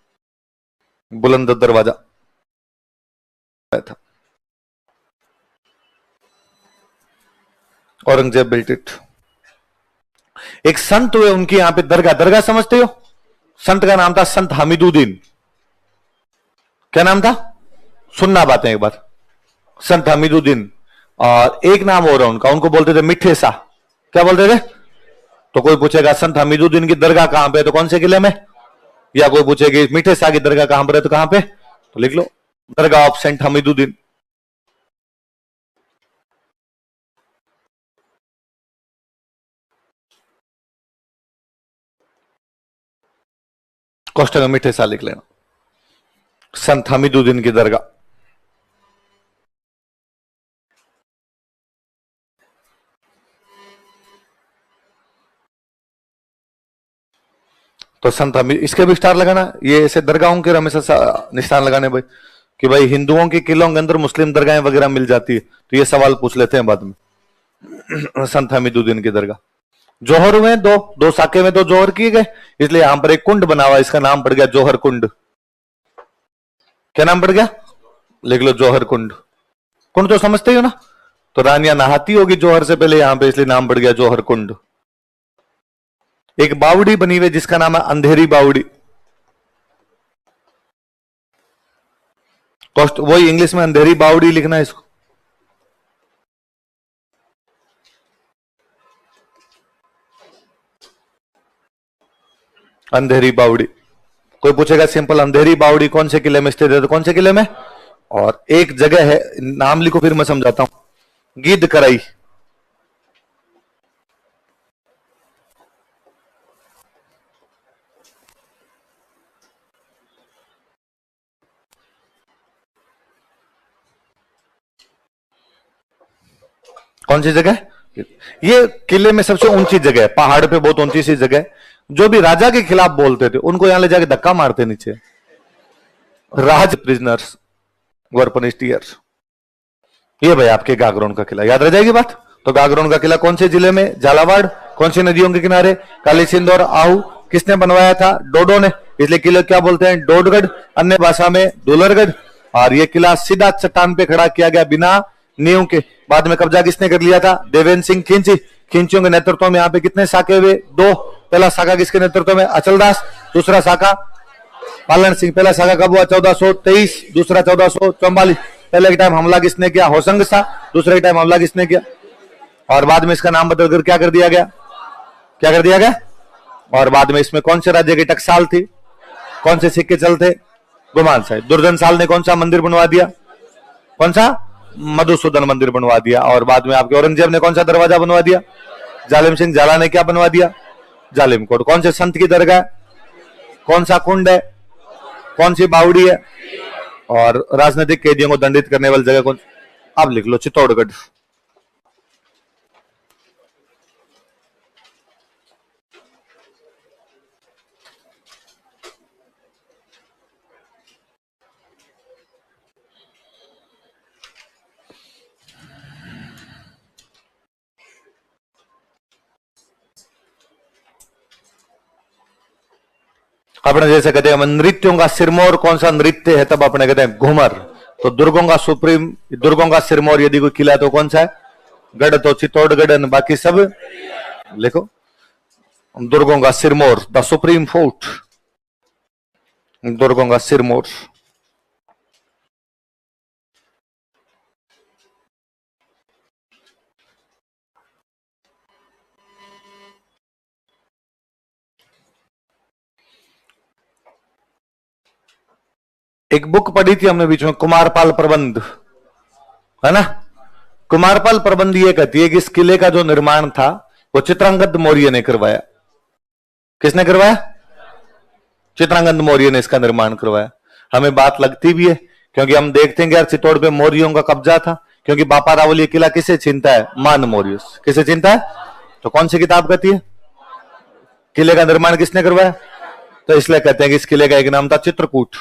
Speaker 1: बुलंद दरवाजा था। Aurangzeb built it. एक संत हुए उनकी यहां पे दरगाह। दरगाह समझते हो? संत का नाम था संत हमीदुद्दीन। क्या नाम था? सुनना बातें एक बार। संत हमीदुद्दीन। और एक नाम और है उनका, उनको बोलते थे मिठे सा। क्या बोलते थे? तो कोई पूछेगा संत हमीदुद्दीन की दरगाह कहां पे है, तो कौन से किले में? या कोई पूछेगी मिठे शाह की दरगाह कहां पर है, तो कहां पे? तो लिख लो दरगाह ऑफ सेंट हमीदुद्दीन। कोष्टक में मिठे शाह लिख लेना, संत हमीदुद्दीन की दरगाह। तो संत हमीद, इसके भी स्टार लगाना। ये ऐसे दरगाहों के हमेशा निशान लगाने भाई, कि भाई हिंदुओं के किलों के अंदर मुस्लिम दरगाहें वगैरह मिल जाती है, तो ये सवाल पूछ लेते हैं बाद में। संत हमीदुद्दीन की दरगाह। जौहर में दो दो साके में दो जौहर किए गए, इसलिए यहां पर एक कुंड बना हुआ, इसका नाम पड़ गया जौहर कुंड। क्या नाम पड़ गया? लिख लो जौहर कुंड। कुंड तो समझते हो ना, तो रानियां नहाती होगी जौहर से पहले यहां पे, इसलिए नाम पड़ गया जौहर कुंड। एक बावड़ी बनी हुई जिसका नाम है अंधेरी बावड़ी। कॉस्ट वही इंग्लिश में अंधेरी बावड़ी लिखना है इसको। अंधेरी बावड़ी। कोई पूछेगा सिंपल अंधेरी बावड़ी कौन से किले में स्थित है, तो कौन से किले में? और एक जगह है, नाम लिखो फिर मैं समझाता हूं। गिद्ध कराई। कौन सी जगह? ये किले में सबसे ऊंची जगह है, पहाड़ पे बहुत ऊंची सी जगह। जो भी राजा के खिलाफ बोलते थे उनको यहां ले जाके धक्का मारते नीचे। राज प्रिजनर्स वर पनिश्ड ईयर्स। ये भाई आपके गागरोन का किला, याद रह जाएगी बात। तो गागरोन का किला कौन से जिले में? झालावाड़। कौन सी नदियों के किनारे? काली सिंध और आहू। किसने बनवाया था? डोडो ने, इसलिए किले क्या बोलते हैं? डोडगढ़, अन्य भाषा में दुलरगढ़। और यह किला सीधा चट्टान पे खड़ा किया गया बिना नींव के। बाद में कब्जा किसने कर लिया था? देवेंद्र सिंह खिंची। खिंचियों के नेतृत्व में यहाँ पे कितने साके हुए? दो। पहला साका किसके नेतृत्व में? अचलदास। दूसरा साका पालन सिंह। पहला साका कब हुआ? 1423। दूसरा 1444। पहले के टाइम हमला किसने किया? होशंग शाह। दूसरे के टाइम हमला किसने किया? और बाद में इसका नाम बदलकर क्या कर दिया गया? क्या कर दिया गया? और बाद में इसमें कौन से राज्य की टकसाल थी? कौन से सिक्के चलते? गुमान साहिब। दुर्जन साल ने कौन सा मंदिर बनवा दिया? कौन सा? मधुसूदन मंदिर बनवा दिया। और बाद में आपके औरंगजेब ने कौन सा दरवाजा बनवा दिया? जालिम सिंह झाला ने क्या बनवा दिया? जालिम कोट। कौन से संत की दरगाह? कौन सा कुंड है? कौन सी बावड़ी है? और राजनीतिक कैदियों को दंडित करने वाली जगह कौन? अब लिख लो चित्तौड़गढ़। अपने जैसे कहते हैं नृत्यों का सिरमौर कौन सा नृत्य है, तब अपने कहते हैं घूमर। तो दुर्गों का सुप्रीम, दुर्गों का सिरमौर यदि कोई किला तो कौन सा है? गढ़ तो चित्तौड़गढ़, बाकी सब लिखो। दुर्गों का सिरमौर, द सुप्रीम फोर्ट, दुर्गों का सिरमौर। एक बुक पढ़ी थी हमने बीच में, कुमारपाल प्रबंध, है ना। कुमारपाल प्रबंध ये कहती है कि इस किले का जो निर्माण था वो चित्रांगद मौर्य ने करवाया। किसने करवाया? चित्रांगद मौर्य ने इसका निर्माण करवाया। हमें बात लगती भी है क्योंकि हम देखते हैं कि यार चित्तौड़ पे मौर्यों का कब्जा था, क्योंकि बापा रावल ये किला किसे चिंता है? मान मौर्य। किसे चिंता है? तो कौन सी किताब कहती है किले का निर्माण किसने करवाया? तो इसलिए कहते हैं कि इस किले का एक नाम था चित्रकूट।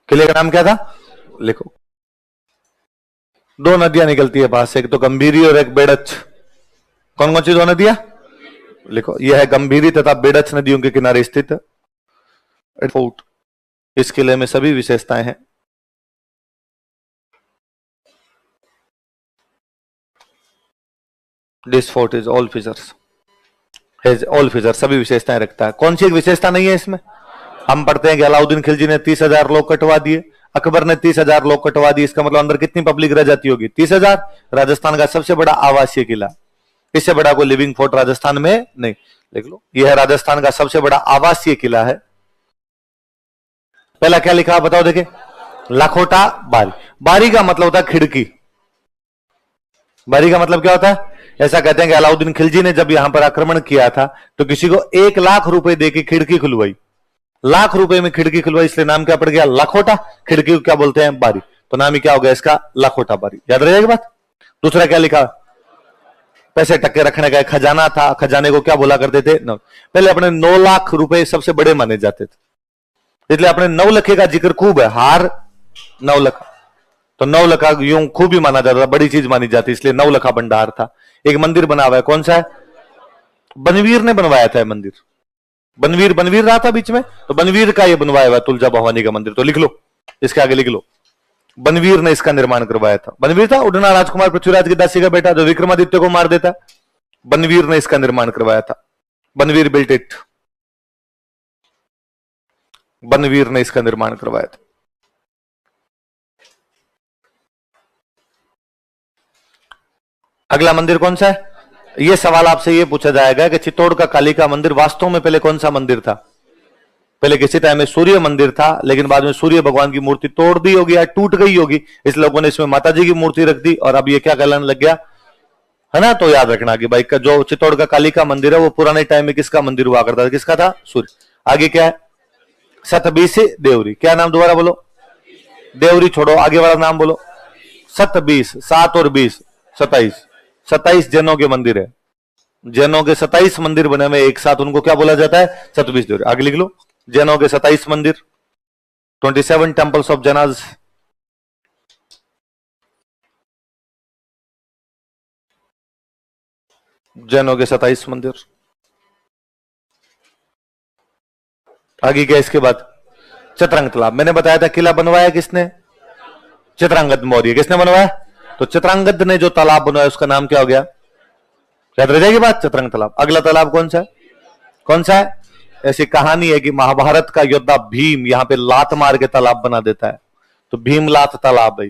Speaker 1: किले का नाम क्या था? लिखो। दो नदियां निकलती है पास से, एक तो गंभीरी और एक बेड़च। कौन कौन सी दो नदियां? लिखो। यह है गंभीरी तथा बेड़च नदियों के किनारे स्थित फोर्ट। इस किले में सभी विशेषताएं हैं। This fort is all features, has all features, सभी विशेषताएं रखता है। कौन सी एक विशेषता नहीं है इसमें? हम पढ़ते हैं कि अलाउद्दीन खिलजी ने 30,000 लोग कटवा दिए, अकबर ने 30,000 लोग कटवा दिए। इसका मतलब अंदर कितनी पब्लिक रह जाती होगी? 30,000। राजस्थान का सबसे बड़ा आवासीय किला, इससे बड़ा कोई लिविंग फोर्ट राजस्थान में नहीं। देख लो, यह राजस्थान का सबसे बड़ा आवासीय किला है। पहला क्या लिखा बताओ? देखे, लखोटा बारी। बारी का मतलब होता है खिड़की। बारी का मतलब क्या होता है? ऐसा कहते हैं कि अलाउद्दीन खिलजी ने जब यहां पर आक्रमण किया था तो किसी को 1 लाख रुपए देके खिड़की खुलवाई। लाख रुपए में खिड़की खुलवाई, इसलिए नाम क्या पड़ गया? लखोटा। खिड़की को क्या बोलते हैं? बारी। तो नाम ही क्या हो गया इसका? लखोटा बारी। याद रहेगी बात। दूसरा क्या लिखा? पैसे टक्के रखने का एक खजाना था। खजाने को क्या बोला करते थे? पहले अपने 9 लाख रुपए सबसे बड़े माने जाते थे, इसलिए अपने 9 लखे का जिक्र खूब है। हार 9 लखा, तो 9 लखा यूं खूब ही माना जाता था, बड़ी चीज मानी जाती, इसलिए 9 लखा भंडार था। एक मंदिर बना हुआ है, कौन सा है? बनवीर ने बनवाया था मंदिर। बनवीर रहा था बीच में, तो बनवीर का ये बनवाया हुआ तुलजा भवानी का मंदिर। तो लिख लो, इसके आगे लिख लो, बनवीर ने इसका निर्माण करवाया था। बनवीर था उड़ना राजकुमार पृथ्वीराज की दासी का बेटा जो विक्रमादित्य को मार देता। बनवीर ने इसका निर्माण करवाया था। Banvir built it. बनवीर ने इसका निर्माण करवाया था। अगला मंदिर कौन सा है? यह सवाल आपसे यह पूछा जाएगा कि चित्तौड़ का कालिका मंदिर वास्तव में पहले कौन सा मंदिर था? पहले किसी टाइम में सूर्य मंदिर था, लेकिन बाद में सूर्य भगवान की मूर्ति तोड़ दी होगी या टूट गई होगी, इस लोगों ने इसमें माता जी की मूर्ति रख दी और अब ये क्या कहलाने लग गया है ना। तो याद रखना कि भाई का जो चित्तौड़ का कालिका मंदिर है वो पुराने टाइम में किसका मंदिर हुआ करता था? किसका था? सूर्य। आगे क्या है? सतबीस देवरी। क्या नाम? दोबारा बोलो। देवरी छोड़ो, आगे वाला नाम बोलो। सतबीस। 7 और 20 27। 27 जैनों के मंदिर है। जैनों के 27 मंदिर बने हुए एक साथ, उनको क्या बोला जाता है? सतबीस देवरी। आगे लिख लो, जैनों के 27 मंदिर, 27 टेम्पल्स ऑफ जैनाज। जैनों के 27 मंदिर। आगे क्या इसके बाद? चित्रांग तालाब। मैंने बताया था किला बनवाया किसने? चित्रांगद मौर्य। किसने बनवाया? तो चित्रांगद ने जो तालाब बनवाया उसका नाम क्या हो गया? याद रह जाएगी बात, चित्रांग तालाब। अगला तालाब कौन सा है? कौन सा है? ऐसी कहानी है कि महाभारत का योद्धा भीम यहां पे लात मार के तालाब बना देता है, तो भीमलात तालाब है।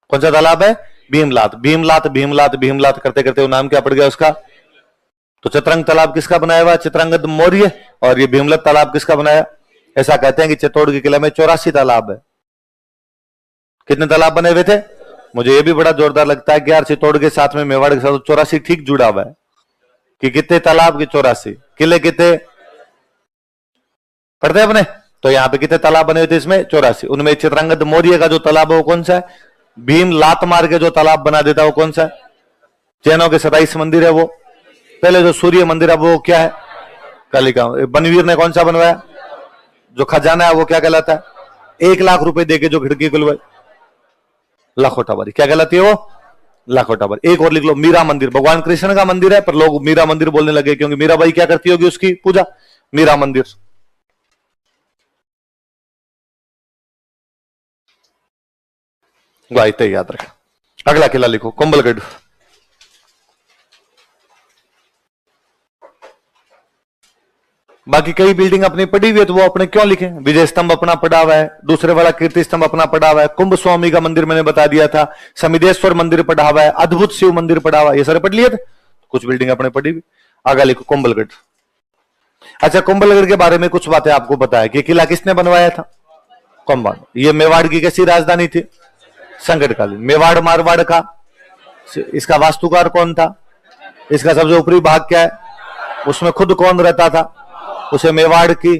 Speaker 1: कौन सा तालाब है? भीमलात। भीमलात भीमलात भीमलात करते करते वो नाम क्या पड़ गया उसका? तो चित्रांग तालाब किसका बनाया हुआ? चित्रांगद मौर्य। और ये भीमलत तालाब किसका बनाया? ऐसा कहते हैं कि चित्तौड़ के किले में 84 तालाब है। कितने तालाब बने हुए थे? मुझे ये भी बड़ा जोरदार लगता है कि यार चित्तौड़ के साथ में मेवाड़ के साथ 84 ठीक जुड़ा हुआ है कि कितने तालाब के 84 किले कितने पढ़ते अपने। तो यहाँ पे कितने तालाब बने हुए थे? इसमें 84। उनमें चित्रांगद मौर्य का जो तालाब है वो कौन सा है? भीम लात मार के जो तालाब बना देता है वो कौन सा है? जैनों के 27 मंदिर है वो। पहले जो सूर्य मंदिर है वो क्या है? कालिका। बनवीर ने कौन सा बनवाया? जो खजाना है वो क्या कहलाता है? 1 लाख रुपए देके जो खिड़की खुलवाई, लखोटा बारी। क्या कहलाती है वो? लखोटा बारी। एक और लिख लो, मीरा मंदिर। भगवान कृष्ण का मंदिर है पर लोग मीरा मंदिर बोलने लगे क्योंकि मीराबाई क्या करती होगी उसकी पूजा। मीरा मंदिर। गायते याद रखें। अगला किला लिखो, कुंभलगढ़। बाकी कई बिल्डिंग अपनी पड़ी हुई है तो वो अपने क्यों लिखें? विजय स्तंभ अपना पड़ा हुआ है, दूसरे वाला कीर्ति स्तंभ अपना पड़ा हुआ है, कुंभ स्वामी का मंदिर मैंने बता दिया था, समिदेश्वर मंदिर पड़ा हुआ है, अद्भुत शिव मंदिर पड़ा हुआ है, ये सारे पढ़ लिए थे। कुछ बिल्डिंग अपने पड़ी हुई। आगे लिखो, कुंभलगढ़। अच्छा, कुंभलगढ़ के बारे में कुछ बातें आपको पता है कि किला किसने बनवाया था? कुंभल। ये मेवाड़ की कैसी राजधानी थी? संकटकालीन। मेवाड़ मारवाड़ का। इसका वास्तुकार कौन था? इसका सबसे ऊपरी भाग क्या है? उसमें खुद कौन रहता था? उसे मेवाड़ की।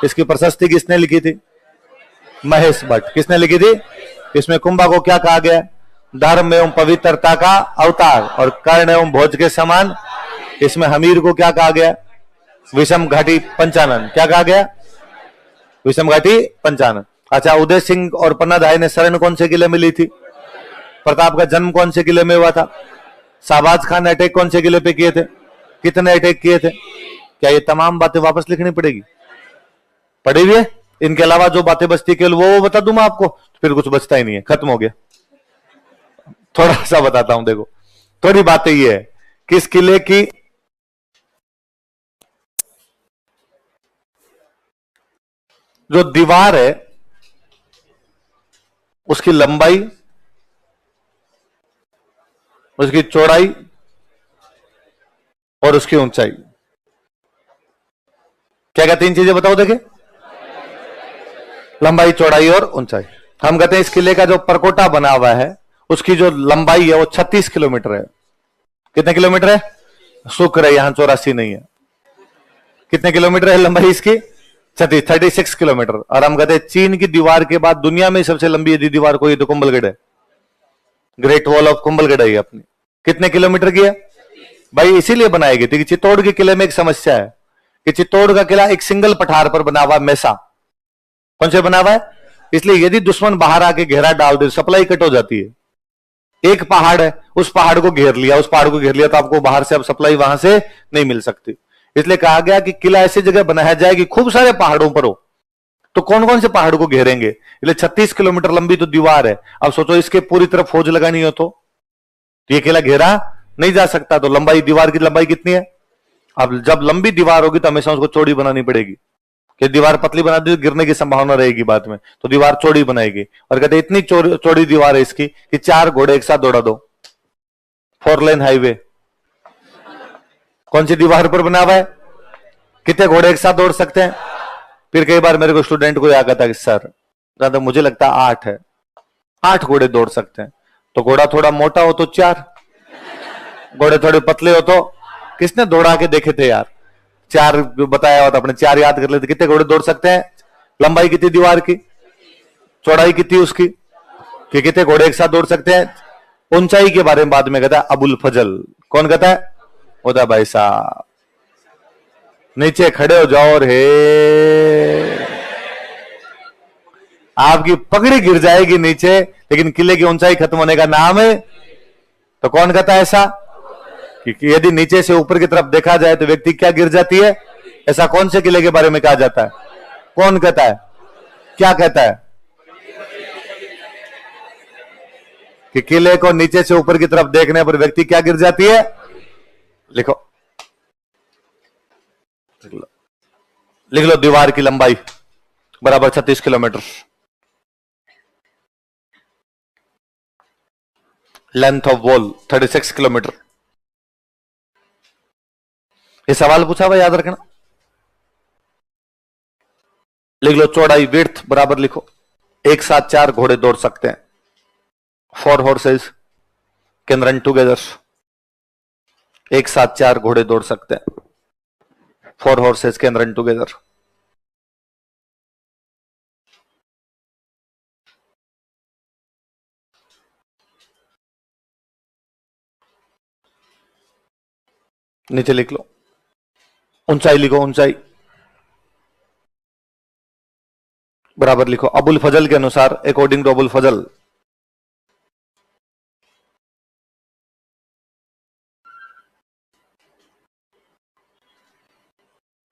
Speaker 1: इसकी प्रशस्ति किसने लिखी थी? महेश भट्ट। किसने लिखी थी? इसमें कुंभा को क्या कहा गया? धर्म एवं पवित्रता का अवतार और कर्ण एवं भोज के समान। इसमें हमीर को क्या कहा गया? विषम घाटी पंचानन। क्या कहा गया? विषम घाटी पंचानन। अच्छा, उदय सिंह और पन्नाधाय ने शरण कौन से किले में ली थी? प्रताप का जन्म कौन से किले में हुआ था? शाहबाज खान ने अटैक कौन से किले पे किए थे? कितने अटैक किए थे? क्या ये तमाम बातें वापस लिखनी पड़ेगी? पढ़ी हुई है? इनके अलावा जो बातें बचती केवल वो बता दूं मैं आपको, तो फिर कुछ बचता ही नहीं है, खत्म हो गया। थोड़ा सा बताता हूं, देखो थोड़ी बातें ये है। किस किले की जो दीवार है उसकी लंबाई, उसकी चौड़ाई और उसकी ऊंचाई, क्या क्या तीन चीजें बताओ देखे? लंबाई, चौड़ाई और ऊंचाई। हम कहते हैं इस किले का जो परकोटा बना हुआ है उसकी जो लंबाई है वो 36 किलोमीटर है। कितने किलोमीटर है? शुक्र है यहां 84 नहीं है। कितने किलोमीटर है लंबाई इसकी? 36 किलोमीटर। और हम कहते हैं चीन की दीवार के बाद दुनिया में सबसे लंबी यदि दीवार कोई तो कुंभलगढ़ है, ग्रेट वॉल ऑफ कुंभलगढ़ है अपनी। कितने किलोमीटर की है भाई? इसीलिए बनाई गई थी कि चित्तौड़ के किले में एक समस्या है कि चित्तौड़ का किला एक सिंगल पठार पर बना हुआ, मैसा। कौन से बना हुआ है? इसलिए यदि दुश्मन बाहर आके घेरा डाल दे, सप्लाई कट हो जाती है। एक पहाड़ है, उस पहाड़ को घेर लिया, उस पहाड़ को घेर लिया तो आपको बाहर से अब सप्लाई वहां से नहीं मिल सकती। इसलिए कहा गया कि किला ऐसी जगह बनाया जाए कि खूब सारे पहाड़ों पर हो। तो कौन कौन से पहाड़ को घेरेंगे? इसलिए 36 किलोमीटर लंबी तो दीवार है। अब सोचो इसके पूरी तरफ फौज लगानी हो तो ये किला घेरा नहीं जा सकता। तो लंबाई, दीवार की लंबाई कितनी है? अब जब लंबी दीवार होगी तो हमेशा उसको चौड़ी बनानी पड़ेगी। कि दीवार पतली बना दी तो गिरने की संभावना रहेगी बाद में, तो दीवार चौड़ी बनाएगी। और कहते इतनी चौड़ी दीवार है इसकी कि 4 घोड़े एक साथ दौड़ा दो। 4 लेन हाईवे कौन सी दीवार पर बना हुआ है? कितने घोड़े एक साथ दौड़ सकते हैं? फिर कई बार मेरे को स्टूडेंट को आया था कि सर तो मुझे लगता है 8 है, 8 घोड़े दौड़ सकते हैं। तो घोड़ा थोड़ा मोटा हो तो 4, घोड़े थोड़े पतले हो तो, किसने दौड़ा के देखे थे यार? 4 बताया होता अपने, 4 याद कर लेते। कितने घोड़े दौड़ सकते हैं? लंबाई कितनी दीवार की, चौड़ाई कितनी उसकी, कि कितने घोड़े एक साथ दौड़ सकते हैं? ऊंचाई के बारे में बाद में कहता है अबुल फजल। कौन कहता है? होता भाई साहब, नीचे खड़े हो जाओ रे, आपकी पगड़ी गिर जाएगी नीचे, लेकिन किले की ऊंचाई खत्म होने का नाम है। तो कौन कहता है ऐसा कि यदि नीचे से ऊपर की तरफ देखा जाए तो व्यक्ति क्या गिर जाती है? ऐसा कौन से किले के बारे में कहा जाता है? कौन कहता है? क्या कहता है? कि किले को नीचे से ऊपर की तरफ देखने पर व्यक्ति क्या गिर जाती है? लिखो, लिख लो। दीवार की लंबाई बराबर 36 kilometre, length of wall 36 kilometre. ये सवाल पूछा हुआ, याद रखना। लिख लो चौड़ाई, विड्थ बराबर लिखो, एक साथ 4 घोड़े दौड़ सकते हैं। 4 horses कैन रन टुगेदर। एक साथ 4 घोड़े दौड़ सकते हैं। 4 horses कैन रन टुगेदर। नीचे लिख लो ऊंचाई, लिखो ऊंचाई बराबर लिखो अबुल फजल के अनुसार, अकॉर्डिंग टू अबुल फजल,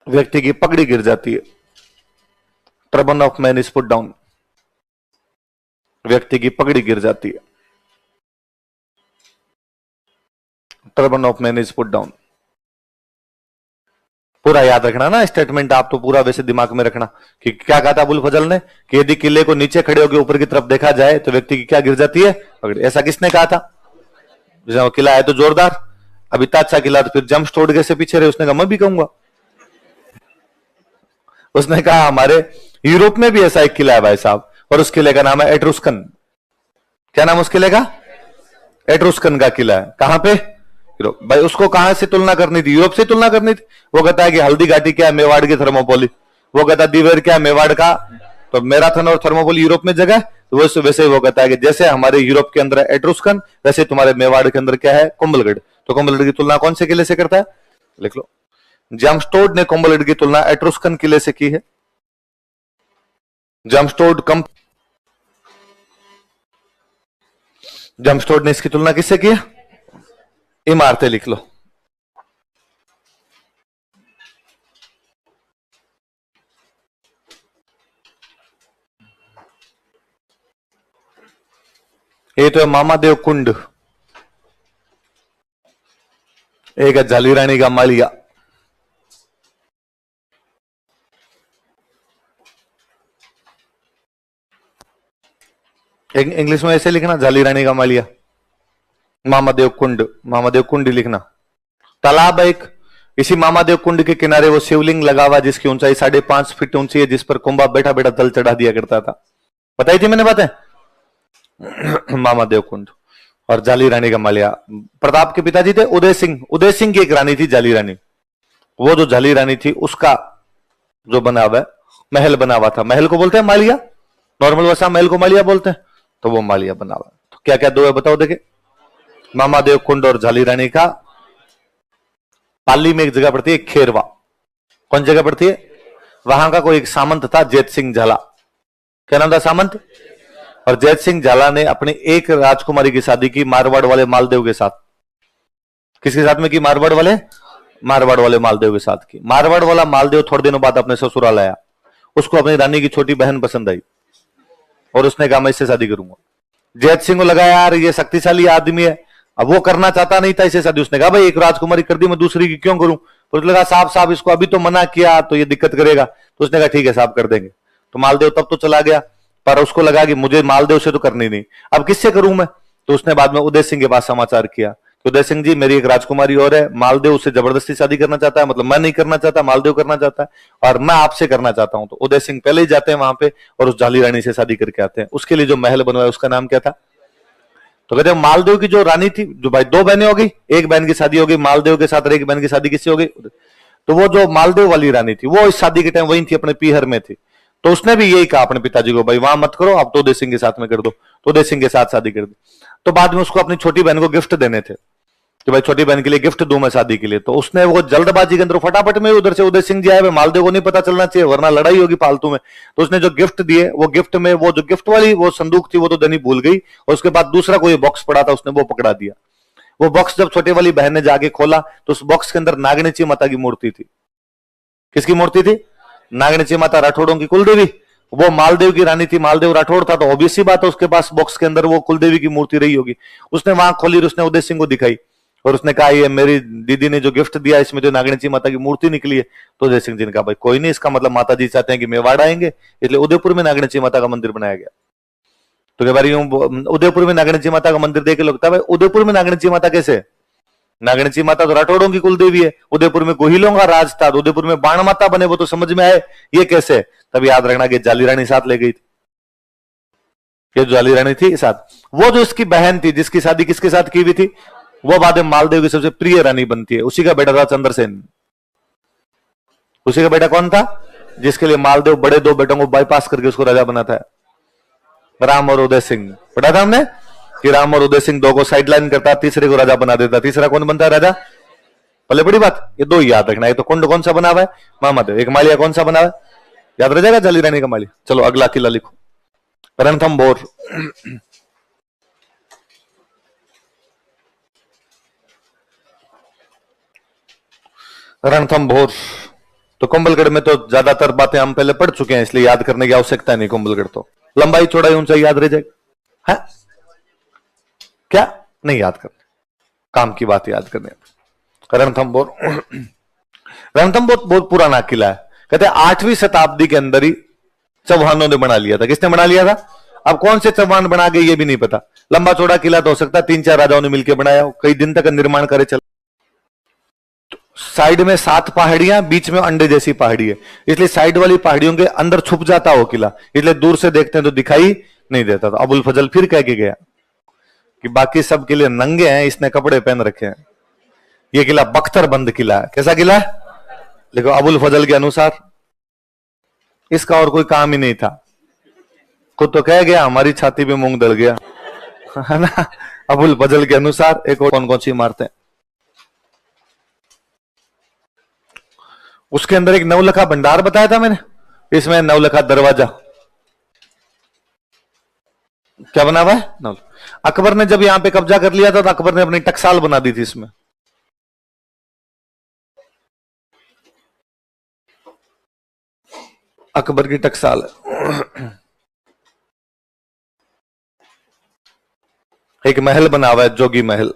Speaker 1: व्यक्ति की पगड़ी गिर जाती है। Turban of man is put down, व्यक्ति की पगड़ी गिर जाती है। Turban of man is put down. पूरा याद रखना ना स्टेटमेंट, आप तो पूरा वैसे दिमाग में रखना कि क्या कहा था अबुल फजल ने कि यदि किले को नीचे खड़े होकर ऊपर की तरफ देखा जाए तो व्यक्ति की क्या गिर जाती है? पगड़ी। ऐसा किसने कहा था? वो किला है तो जोरदार, अब इतना अच्छा किला, तो फिर जम्प तोड़ कैसे पीछे रहे? उसने कहा मैं भी कहूंगा। उसने कहा हमारे यूरोप में भी ऐसा एक किला है भाई साहब, और उस किले का नाम है एट्रुस्कन। क्या नाम उस किले का? एट्रुस्कन का किला है। कहां पे? यूरोप। भाई उसको कहां से तुलना करनी थी? यूरोप से तुलना करनी थी। वो कहता है कि हल्दी घाटी क्या है? मेवाड़ की थर्मोपोली। वो कहता है दीवेर क्या है? मेवाड़ का। तो मैराथन और थर्मोपोली यूरोप में जगह। तो वैसे वो कहता है कि जैसे हमारे यूरोप के अंदर है एट्रुस्कन, वैसे तुम्हारे मेवाड़ के अंदर क्या है? कुंभलगढ़। तो कुंभलगढ़ की तुलना कौन से किले से करता है? लिख लो, जैमस्टोड ने कुंभलगढ़ की तुलना एट्रुस्कन किले से की है। जैमस्टोड ने इसकी तुलना किससे की है? इमारतें लिख लो। ये तो है मामादेव कुंड, एक है झालीरानी का मालिया। इंग्लिश में ऐसे लिखना, झालीरानी का मालिया, मामादेव कुंड, मामादेव कुंड लिखना। तालाब एक, इसी मामादेव कुंड के किनारे वो शिवलिंग लगा हुआ जिसकी ऊंचाई 5.5 फीट ऊंची है, जिस पर कुंभा बैठा बैठा जल चढ़ा दिया करता था। बताई थी मैंने बातें। मामादेव कुंड और जाली रानी का मालिया। प्रताप के पिताजी थे उदय सिंह, उदय सिंह की एक रानी थी जाली रानी। वो जो जाली रानी थी उसका जो बना हुआ है महल बना हुआ था, महल को बोलते हैं मालिया, नॉर्मल भाषा महल को मालिया बोलते हैं, तो वो मालिया बना हुआ है। तो क्या क्या दो है बताओ देखे। मामादेव कुंड और जाली रानी का। पाली में एक जगह पड़ती है खेरवा, कौन जगह पड़ती है? वहां का कोई एक सामंत था जैत सिंह झाला। क्या नाम था सामंत? और जैत सिंह झाला ने अपनी एक राजकुमारी की शादी की मारवाड़ वाले मालदेव के साथ। किसके साथ में की? मारवाड़ वाले मालदेव के साथ की। मारवाड़ वाला मालदेव थोड़े दिनों बाद अपने ससुराल आया, उसको अपनी रानी की छोटी बहन पसंद आई और उसने कहा मैं इससे शादी करूंगा। जैत सिंह को लगा यार ये शक्तिशाली आदमी है, अब वो करना चाहता नहीं था इससे शादी। उसने कहा भाई एक राजकुमारी कर दी, मैं दूसरी की क्यों करूं? तो उसने कहा साहब इसको अभी तो मना किया तो ये दिक्कत करेगा। तो उसने कहा ठीक है साहब कर देंगे। तो मालदेव तब तो चला गया, पर उसको लगा कि मुझे मालदेव से तो करनी नहीं, अब किससे करूं मैं? तो उसने बाद में उदय सिंह के पास समाचार किया कि उदय सिंह जी मेरी एक राजकुमारी और है, मालदेव उससे जबरदस्ती शादी करना चाहता है, मतलब मैं नहीं करना चाहता, मालदेव करना चाहता है और मैं आपसे करना चाहता हूं। तो उदय सिंह पहले ही जाते हैं वहां पे और उस जाली रानी से शादी करके आते हैं। उसके लिए जो महल बनवाया उसका नाम क्या था? तो कहते हैं मालदेव की जो रानी थी, जो भाई दो बहनें हो गई, एक बहन की शादी हो गई मालदेव के साथ, एक बहन की शादी किससे हो गई? तो वो जो मालदेव वाली रानी थी वो इस शादी के टाइम वही थी, अपने पीहर में थी। तो उसने भी यही कहा अपने पिताजी को भाई वहां मत करो, आप तो उदय सिंह के साथ में कर दो। तो उदय सिंह के साथ शादी कर दी। तो बाद में उसको अपनी छोटी बहन को गिफ्ट देने थे कि भाई छोटी बहन के लिए गिफ्ट दूं मैं शादी के लिए। तो उसने वो जल्दबाजी के अंदर फटाफट में उधर से उदय सिंह जी आए, मालदेव को नहीं पता चलना चाहिए वरना लड़ाई होगी फालतू में। तो उसने जो गिफ्ट दिए वो गिफ्ट में वो जो गिफ्ट वाली वो संदूक थी वो तो देनी भूल गई, और उसके बाद दूसरा कोई बॉक्स पड़ा था उसने वो पकड़ा दिया। वो बॉक्स जब छोटी वाली बहन ने जाके खोला तो उस बॉक्स के अंदर नागणची माता की मूर्ति थी। किसकी मूर्ति थी? नागणची माता, राठौड़ों की कुलदेवी। वो मालदेव की रानी थी, मालदेव राठौड़ था, तो ऑब्वियस सी बात है उसके पास बॉक्स के अंदर वो कुलदेवी की मूर्ति रही होगी। उसने वहां खोली और उसने उदय सिंह को दिखाई और उसने कहा ये मेरी दीदी ने जो गिफ्ट दिया इसमें जो नागणची माता की मूर्ति निकली है। तो उदय सिंह जी ने कहा भाई कोई नहीं, इसका मतलब माता जी चाहते हैं कि मेवाड़ आएंगे, इसलिए उदयपुर में नागणची माता का मंदिर बनाया गया। तो कह बारी उदयपुर में नागणची माता का मंदिर देख के लगता है भाई उदयपुर में नागणची माता कैसे? नागणची माता तो राठौड़ों की कुलदेवी है, उदयपुर में गोहिलों का राज था, उदयपुर में बाण माता बने, वो तो समझ में आए ये कैसे? तब याद रखना कि जाली रानी साथ ले गई थी। ये जाली रानी थी साथ, वो जो इसकी बहन थी जिसकी शादी किसके साथ की हुई थी, वो बाद में मालदेव की सबसे प्रिय रानी बनती है। उसी का बेटा था चंद्रसेन। उसी का बेटा कौन था? जिसके लिए मालदेव बड़े दो बेटों को बाईपास करके उसको राजा बनाता है, राम और उदय सिंह। पढ़ा था हमने कि राम और उदय सिंह दो को साइडलाइन करता, तीसरे को राजा बना देता। तीसरा कौन बनता है राजा? पहले बड़ी बात ये दो याद रखना। एक तो कुंड कौन सा बना हुआ है? मामादेव। एक मालिया कौन सा बना हुआ है? याद रह जाएगा जाली रानी का मालिया। चलो अगला किला लिखो, रणथंभौर। रणथंभौर तो कुंभलगढ़ में तो ज्यादातर बातें हम पहले पढ़ चुके हैं, इसलिए याद करने की आवश्यकता नहीं। कुंभलगढ़ तो लंबाई चौड़ाई ऊंचाई याद रह जाएगा है? क्या नहीं याद करने, काम की बात याद करने। रणथंभौर रणथंभौर बहुत पुराना किला है। कहते हैं 8वीं शताब्दी के अंदर ही चौहानों ने बना लिया था। किसने बना लिया था? अब कौन से चौहान बना गए ये भी नहीं पता। लंबा चौड़ा किला तो हो सकता है 3-4 राजाओं ने मिलकर बनाया, कई दिन तक निर्माण कार्य चला। साइड में 7 पहाड़ियां, बीच में अंडे जैसी पहाड़ी है, इसलिए साइड वाली पहाड़ियों के अंदर छुप जाता हो किला, इसलिए दूर से देखते हैं तो दिखाई नहीं देता। तो अबुल फजल फिर कह के गया कि बाकी सब के लिए नंगे हैं, इसने कपड़े पहन रखे हैं। ये किला बख्तरबंद किला है। कैसा किला है? देखो अबुल फजल के अनुसार इसका और कोई काम ही नहीं था, खुद तो कह गया हमारी छाती पे मूंग दल गया, है ना। अबुल फजल के अनुसार एक और कौन कौन सी इमारतें, उसके अंदर एक नवलखा भंडार बताया था मैंने, इसमें नवलखा दरवाजा क्या बना हुआ है, नवल। अकबर ने जब यहां पे कब्जा कर लिया था तो अकबर ने अपनी टकसाल बना दी थी इसमें, अकबर की टकसाल है। एक महल बना हुआ है जोगी महल,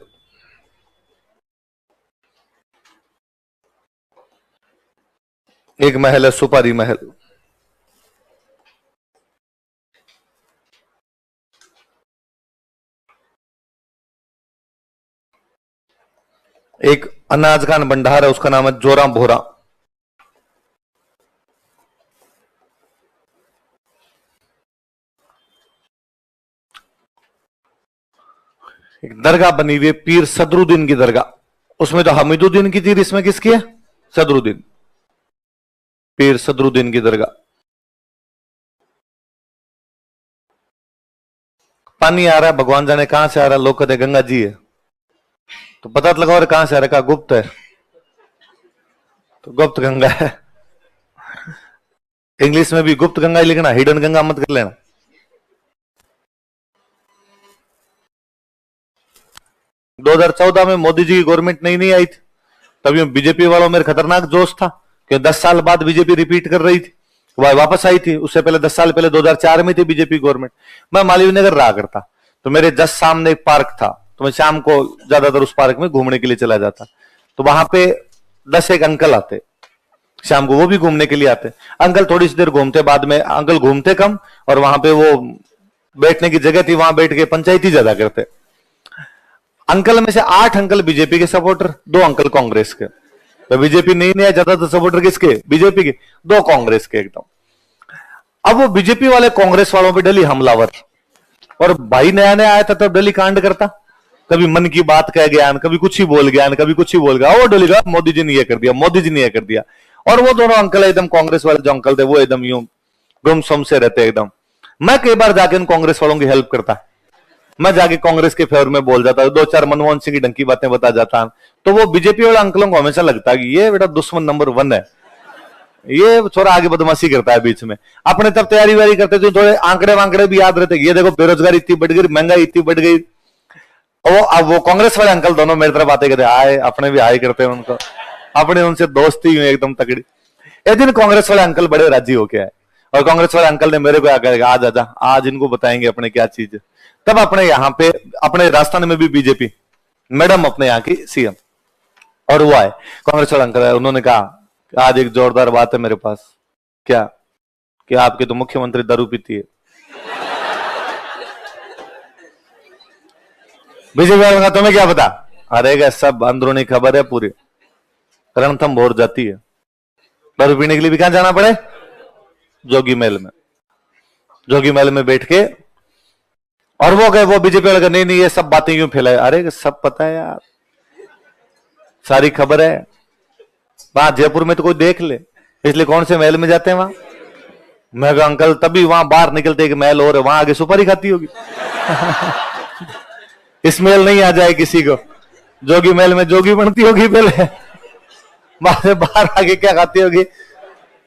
Speaker 1: एक महल है सुपारी महल, एक अनाज का भंडार है उसका नाम है जोरा भोरा, एक दरगाह बनी हुई है पीर सदरुद्दीन की दरगाह, उसमें तो हमीदुद्दीन की थी, इसमें किसकी है, सदरुद्दीन, पीर सदरुद्दीन की दरगाह। पानी आ रहा है, भगवान जाने कहां से आ रहा है, लोग कहते गंगा जी है, तो पता तो लगा और कहां से आ रहा है, कहा गुप्त है, तो गुप्त गंगा है। इंग्लिश में भी गुप्त गंगा ही लिखना, हिडन गंगा मत कर लेना। दो 2014 में मोदी जी की गवर्नमेंट नहीं आई थी, तभी बीजेपी वालों में खतरनाक जोश था कि 10 साल बाद बीजेपी रिपीट कर रही थी, वह वापस आई थी। उससे पहले 10 साल पहले 2004 में थी बीजेपी गवर्नमेंट। मैं मालवीय नगर रहा करता, तो मेरे जस्ट सामने एक पार्क था, तो मैं शाम को ज्यादातर उस पार्क में घूमने के लिए चला जाता, तो वहां पे 10 एक अंकल आते शाम को, वो भी घूमने के लिए आते। अंकल थोड़ी सी देर घूमते, बाद में अंकल घूमते कम, और वहां पे वो बैठने की जगह थी, वहां बैठ के पंचायती ज्यादा करते। अंकल में से 8 अंकल बीजेपी के सपोर्टर, 2 अंकल कांग्रेस के, तो बीजेपी नहीं आया, ज्यादातर सपोर्टर किसके, बीजेपी के, 2 कांग्रेस के एकदम। अब वो बीजेपी वाले कांग्रेस वालों पे डली हमलावर, और भाई नया नया आया था तब डली कांड करता, कभी मन की बात कह गया, कभी कुछ ही बोल गया, कभी कुछ ही बोल गया, वो डली गया मोदी जी ने ये कर दिया, मोदी जी ने ये कर दिया। और वो दोनों अंकल एकदम कांग्रेस वाले जो अंकल थे वो एकदम यूं गुमसुम से रहते एकदम। मैं कई बार जाके उन कांग्रेस वालों की हेल्प करता, मैं जाके कांग्रेस के फेवर में बोल जाता, 2-4 मनमोहन सिंह की ढंकी बातें बता जाता, तो वो बीजेपी वाले अंकलों को हमेशा लगता कि ये बेटा दुश्मन नंबर 1 है, ये छोरा आगे बदमाशी करता है बीच में। अपने तब तैयारी वारी करते थे, थोड़े आंकड़े वांकड़े भी याद रहते, ये देखो बेरोजगारी इतनी बढ़ गई, महंगाई इतनी बढ़ गई। अब वो कांग्रेस वाले अंकल दोनों मेरी तरफ आते कहते आए, अपने भी आए करते हैं उनको, अपने उनसे दोस्ती हुई एकदम तगड़ी। एक दिन कांग्रेस वाले अंकल बड़े राजी होके आए, और कांग्रेस वाले अंकल ने मेरे को आकर आज आजा, आज इनको बताएंगे अपने क्या चीज है। तब अपने यहाँ पे अपने राजस्थान में भी बीजेपी मैडम अपने यहाँ की सीएम, और वो आए कांग्रेस वाले अंकल, उन्होंने कहा आज एक जोरदार बात है मेरे पास। क्या? कि आपके तो मुख्यमंत्री दारू पीती है। बीजेपी वाले का तुम्हें क्या पता? अरे क्या सब अंदरूनी खबर है पूरी, रणथम भोर जाती है। दारू पीने के लिए भी कहां जाना पड़े? जोगी महल में, जोगी महल में बैठ के, और वो गए, वो बीजेपी वाले नहीं नहीं ये सब बातें क्यों फैलाए? अरे सब पता है यार, सारी खबर है, वहां जयपुर में तो कोई देख ले, इसलिए कौन से महल में जाते हैं वहां? मैं कहा अंकल तभी वहां बाहर निकलते एक महल और है, वहां आगे सुपारी खाती होगी। इस महल नहीं आ जाए किसी को, जोगी महल में जोगी बनती होगी पहले, बाहर आगे क्या खाती होगी?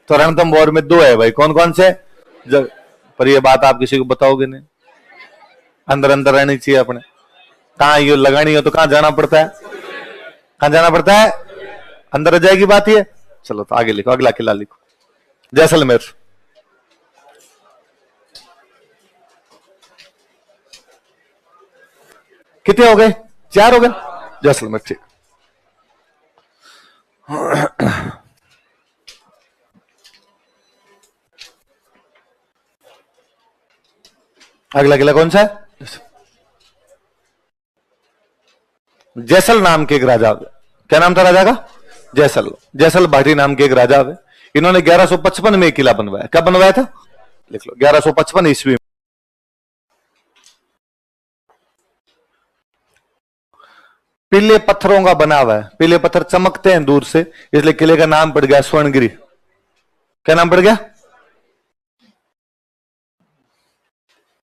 Speaker 1: तो रणथंभौर में 2 है भाई, कौन कौन से? पर ये बात आप किसी को बताओगे नहीं, अंदर अंदर रहनी चाहिए अपने। कहां ये लगानी हो तो कहां जाना पड़ता है? कहां जाना पड़ता है? अंदर रह जाएगी बात ये। चलो तो आगे लिखो, अगला किला लिखो, जैसलमेर। कितने हो गए? 4 हो गए। जैसलमेर ठीक। अगला किला कौन सा है? जैसल नाम के एक राजा, क्या नाम था राजा का? जैसल। जैसल भाटी नाम के एक राजा है, इन्होंने 1155 में एक किला बनवाया। कब बनवाया था? लिख लो, 1155 ईस्वी। पीले पत्थरों का बना हुआ है, पीले पत्थर चमकते हैं दूर से, इसलिए किले का नाम पड़ गया स्वर्णगिरी। क्या नाम पड़ गया?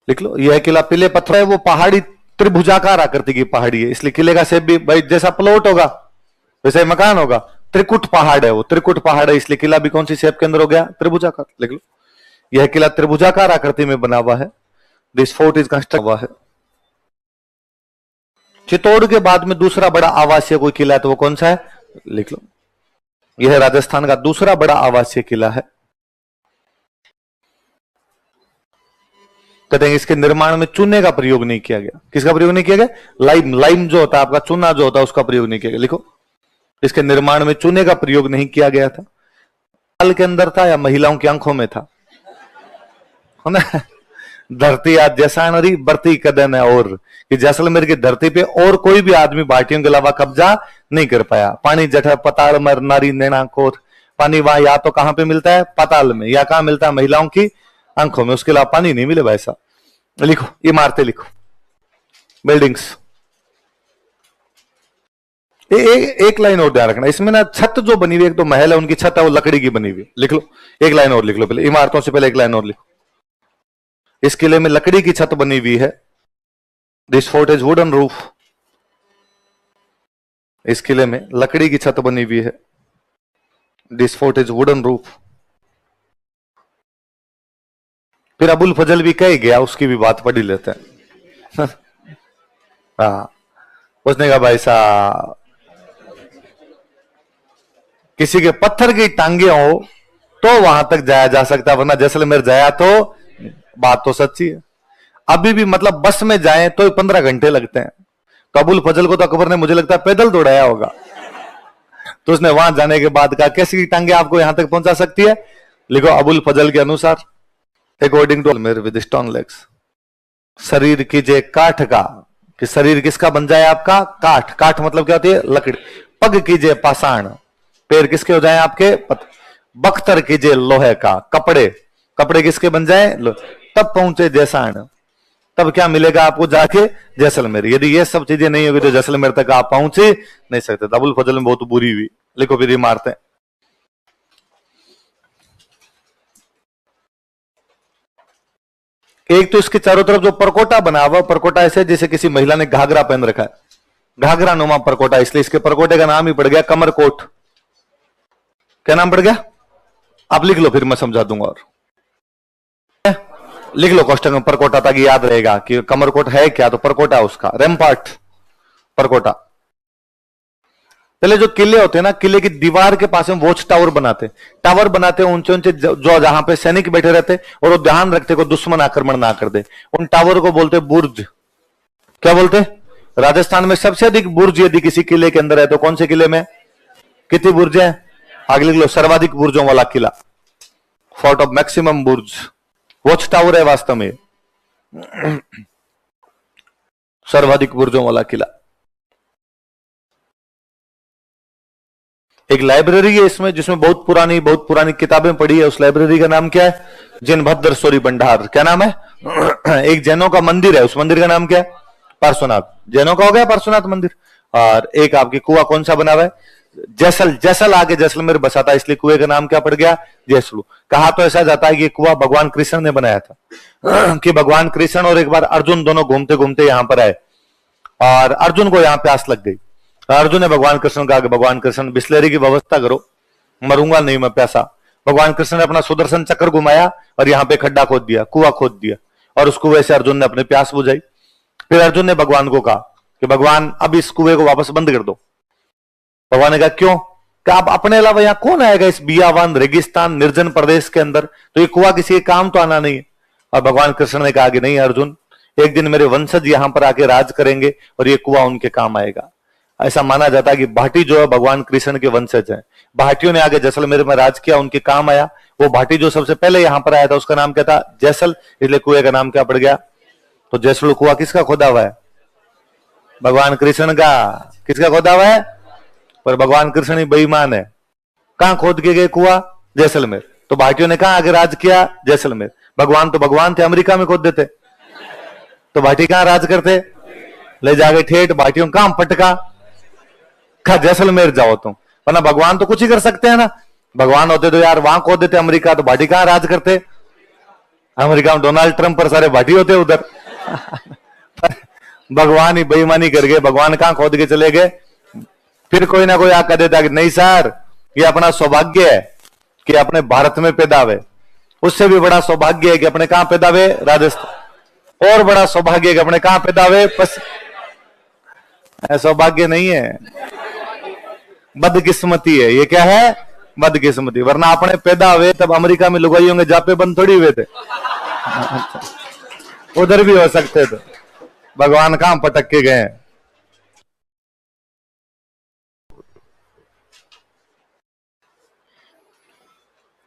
Speaker 1: लिख लो, यह किला पीले पत्थर है, वो पहाड़ी त्रिभुजाकार आकृति की पहाड़ी है, इसलिए किले का शेप भी भाई जैसा प्लॉट होगा वैसे मकान होगा, त्रिकुट पहाड़ है, वो त्रिकुट पहाड़ है, इसलिए किला भी कौन सी शेप के अंदर हो गया? त्रिभुजाकार। लिख लो, यह किला त्रिभुजाकार आकृति में बना हुआ है। दिस फोर्ट इज कंस्ट्रक्ट हुआ है। चित्तौड़ के बाद में दूसरा बड़ा आवासीय कोई किला है तो वो कौन सा है? लिख लो, यह राजस्थान का दूसरा बड़ा आवासीय किला है। कहते हैं इसके निर्माण में चूने का प्रयोग नहीं किया गया। किसका प्रयोग नहीं किया गया? लाइम, लाइम जो होता है आपका, चूना जो होता है उसका प्रयोग नहीं किया गया। लिखो, इसके निर्माण में चूने का प्रयोग नहीं किया गया था। बाल के अंदर था या महिलाओं की आंखों में था? है ना, धरती आज जैसा नरी बरती कदन है, और कि जैसलमेर की धरती पे और कोई भी आदमी भाटियों के अलावा कब्जा नहीं कर पाया। पानी जठा पताल मर नारी नैना कोर, पानी वहां या तो कहां पे मिलता है? पाताल में, या कहां मिलता है? महिलाओं की आंखों में, उसके अलावा पानी नहीं मिले वैसा। लिखो, इमारतें लिखो, बिल्डिंग्स। एक लाइन और ध्यान रखना, इसमें ना छत जो बनी हुई है, एक तो महल है उनकी छत है वो लकड़ी की बनी हुई। लिख लो, एक लाइन और लिख लो पहले, इमारतों से पहले एक लाइन और लिखो। इस किले में लकड़ी की छत बनी हुई है। This fort is wooden roof. इस किले में लकड़ी की छत बनी हुई है। This fort is wooden roof. फिर अबुल फजल भी कह गया, उसकी भी बात पढ़ ही लेते हैं। हाँ, उसने कहा भाई साहब, किसी के पत्थर की टांगे हो तो वहां तक जाया जा सकता, वरना जैसलमेर जाया तो बात तो सच्ची है। अभी भी मतलब बस में जाएं तो 15 घंटे लगते हैं, तो अबुल फजल को तो अकबर ने मुझे लगता है पैदल दौड़ाया होगा। तो उसने वहां जाने के बाद कहा कैसी की टांगे आपको यहां तक पहुंचा सकती है? लिखो, अबुल फजल के अनुसार, अकॉर्डिंग टू मेरे विद स्ट्रॉन्ग लेग्स, शरीर कीजिए काठ का, कि शरीर किसका बन जाए आपका? काठ। काठ मतलब क्या होती है? लकड़ी। पग कीजिए पाषाण, पैर किसके हो जाए आपके? बख्तर कीजिए लोहे का। कपड़े, कपड़े किसके बन जाए? तब पहुंचे जैसाण। तब क्या मिलेगा आपको जाके? जैसलमेर। यदि ये सब चीजें नहीं होगी तो जैसलमेर तक आप पहुंचे नहीं सकते। अबुल फजल में बहुत बुरी हुई। लिखो फिर इमारतें। एक तो इसके चारों तरफ जो परकोटा बना हुआ, परकोटा ऐसे जैसे किसी महिला ने घाघरा पहन रखा है, घाघरा नुमा परकोटा, इसलिए इसके परकोटे का नाम ही पड़ गया कमरकोट। क्या नाम पड़ गया? आप लिख लो, फिर मैं समझा दूंगा। और लिख लो कोष्टक में परकोटा, ताकि याद रहेगा कि कमरकोट है क्या, तो परकोटा उसका रैम्पार्ट, परकोटा। पहले जो किले होते हैं ना, किले की दीवार के पास में वॉच टावर बनाते, टावर बनाते ऊंचे ऊंचे, जो जहां पे सैनिक बैठे रहते और वो ध्यान रखते को दुश्मन आक्रमण ना कर दे, उन टावर को बोलते बुर्ज। क्या बोलते? राजस्थान में सबसे अधिक बुर्ज यदि किसी किले के अंदर है तो कौन से किले में? कितनी बुर्ज है? आगे लिख लो, सर्वाधिक बुर्जों वाला किला, फोर्ट ऑफ मैक्सिमम बुर्ज, वॉच टावर है वास्तव में, सर्वाधिक बुर्जों वाला किला। एक लाइब्रेरी है इसमें, जिसमें बहुत पुरानी किताबें पढ़ी है। उस लाइब्रेरी का नाम क्या है? जैन भद्र सूरी भंडार। क्या नाम है? एक जैनों का मंदिर है, उस मंदिर का नाम क्या है? पार्श्वनाथ। जैनों का हो गया पार्श्वनाथ मंदिर। और एक आपकी कुआं कौन सा बना हुआ है? जैसल आगे जैसलमेर बसा था, इसलिए कुएं का नाम क्या पड़ गया? जैसलू। कहा तो ऐसा जाता है कि कुआं भगवान कृष्ण ने बनाया था, कि भगवान कृष्ण और एक बार अर्जुन दोनों घूमते घूमते यहां पर आए और अर्जुन को यहां प्यास लग गई। अर्जुन ने भगवान कृष्ण कहा कि भगवान कृष्ण बिस्लेरी की व्यवस्था करो, मरूंगा नहीं मैं प्यासा। भगवान कृष्ण ने अपना सुदर्शन चक्र घुमाया और यहां पे खड्डा खोद दिया, कुआं खोद दिया, और उस कुएं से अर्जुन ने अपनी प्यास बुझाई। फिर अर्जुन ने भगवान को कहा कि भगवान अब इस कुएं को वापस बंद कर दो। भगवान ने कहा क्यों? कि आप अपने अलावा यहां कौन आएगा इस बियावान रेगिस्तान निर्जन प्रदेश के अंदर, तो ये कुआं किसी के काम तो आना नहीं है। और भगवान कृष्ण ने कहा कि नहीं अर्जुन, एक दिन मेरे वंशज यहां पर आके राज करेंगे और ये कुआं उनके काम आएगा। ऐसा माना जाता है कि भाटी जो है भगवान कृष्ण के वंशज है। भाटियों ने आगे जैसलमेर में राज किया, उनके काम आया। वो भाटी जो सबसे पहले यहां पर आया था उसका नाम क्या था? जैसल, इसलिए कुएं का नाम क्या पड़ गया? तो जैसलू कुआं किसका खोदा हुआ है? भगवान कृष्ण का। किसका खोदा हुआ है? पर भगवान कृष्ण ही बेईमान है। कहां खोद के गए कुआं? जैसलमेर। तो भाटियों ने कहां आगे राज किया? जैसलमेर। भगवान तो भगवान थे, अमेरिका में खोद देते, तो भाटी कहां राज करते? ले जाके ठेठ भाटियों कहां पटका? कहा जैसलमेर जाओ तुम, वरना भगवान तो कुछ ही कर सकते हैं ना। भगवान होते तो यार वहां को देते, अमेरिका तो भाटी कहां राज करते, अमेरिका में डोनाल्ड ट्रंप पर सारे भाटी होते उधर। भगवान ही बेईमानी कर गए, भगवान कहां खोद के चले गए। फिर कोई ना कोई आकर देता कि नहीं सर, ये अपना सौभाग्य है कि अपने भारत में पैदा हुए, उससे भी बड़ा सौभाग्य है कि अपने कहां पैदा हुए, राजस्थान, और बड़ा सौभाग्य है कि अपने कहां पैदा हुए, सौभाग्य नहीं है, बदकिस्मती है। ये क्या है, बदकिस्मती। वरना अपने पैदा हुए तब अमेरिका में लुगाई होंगे, जापे बंद थोड़ी हुए थे, उधर भी हो सकते थे। भगवान कहां पटक के गए।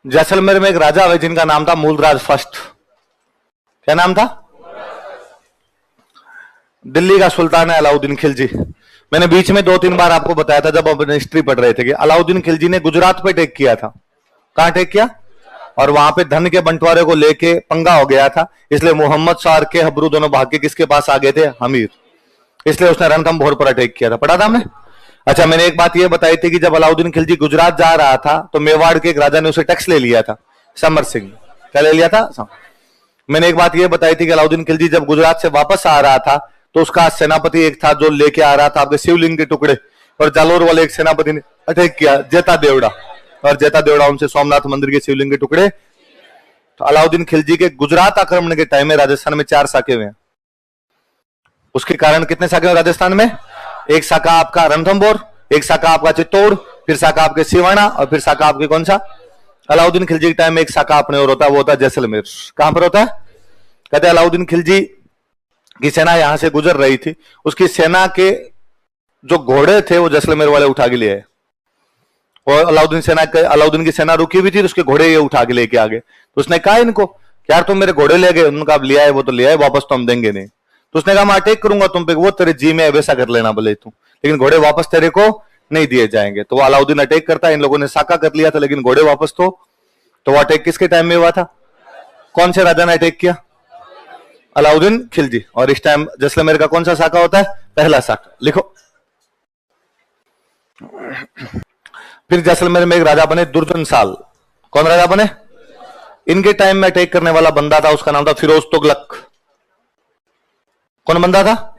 Speaker 1: जैसलमेर में एक राजा हुए जिनका नाम था मूलराज फर्स्ट। क्या नाम था? दिल्ली का सुल्तान है अलाउद्दीन खिलजी। मैंने बीच में 2-3 बार आपको बताया था जब अपने हिस्ट्री पढ़ रहे थे कि अलाउद्दीन खिलजी ने गुजरात पे अटैक किया था। कहां अटैक किया? और वहां पे धन के बंटवारे को लेके पंगा हो गया था, इसलिए मोहम्मद शाह के हब्रू दोनों भाग के किसके पास आ गए थे? हमीर। इसलिए उसने रणथंभौर पर अटैक किया था, पढ़ा था हमने। अच्छा, मैंने एक बात यह बताई थी कि जब अलाउद्दीन खिलजी गुजरात जा रहा था तो मेवाड़ के एक राजा ने उसे टैक्स ले लिया था, समर सिंह। क्या ले लिया था? मैंने एक बात यह बताई थी कि अलाउद्दीन खिलजी जब गुजरात से वापस आ रहा था तो उसका सेनापति एक था जो लेके आ रहा था आपके शिवलिंग के टुकड़े, और जालोर वाले एक सेनापति ने अटैक किया, जेता देवड़ा, और जेता देवड़ा उनसे सोमनाथ मंदिर के शिवलिंग के टुकड़े। तो अलाउद्दीन खिलजी के गुजरात आक्रमण के टाइम में राजस्थान में 4 शाखे हुए हैं। उसके कारण कितने शाखे हुए राजस्थान में? एक शाखा आपका रणथंभौर, एक शाखा आपका चित्तौड़, फिर शाखा आपके सिवाना, और फिर शाखा आपके कौन सा? अलाउद्दीन खिलजी के टाइम में एक शाखा अपने और होता है, वो होता है जैसलमेर। कहां पर होता है? कहते हैं अलाउद्दीन खिलजी की सेना यहां से गुजर रही थी, उसकी सेना के जो घोड़े थे वो जैसलमेर वाले उठा के लिए आए, और अलाउद्दीन की सेना रुकी हुई थी तो उसके घोड़े ये उठा के लेके आ गए। तो उसने कहा इनको, यार तुम मेरे घोड़े ले गए। उन्होंने कहा लिया है वो तो लिया है, वापस तो हम देंगे नहीं। तो उसने कहा मैं अटैक करूंगा तुम पे, वो तेरे जी में वैसा कर लेना बोले तू, लेकिन घोड़े वापस तेरे को नहीं दिए जाएंगे। तो वो अलाउद्दीन अटैक करता है, इन लोगों ने साका कर लिया था, लेकिन घोड़े वापस तो वो अटैक किसके टाइम में हुआ था? कौन से राजा ने अटैक किया? अलाउद्दीन खिलजी। और इस टाइम जैसलमेर का कौन सा शाखा होता है? पहला शाखा। लिखो। फिर जैसलमेर में एक राजा बने दुर्जन साल। कौन राजा बने? इनके टाइम में अटैक करने वाला बंदा था, उसका नाम था फिरोज तुगलक। कौन बंदा था?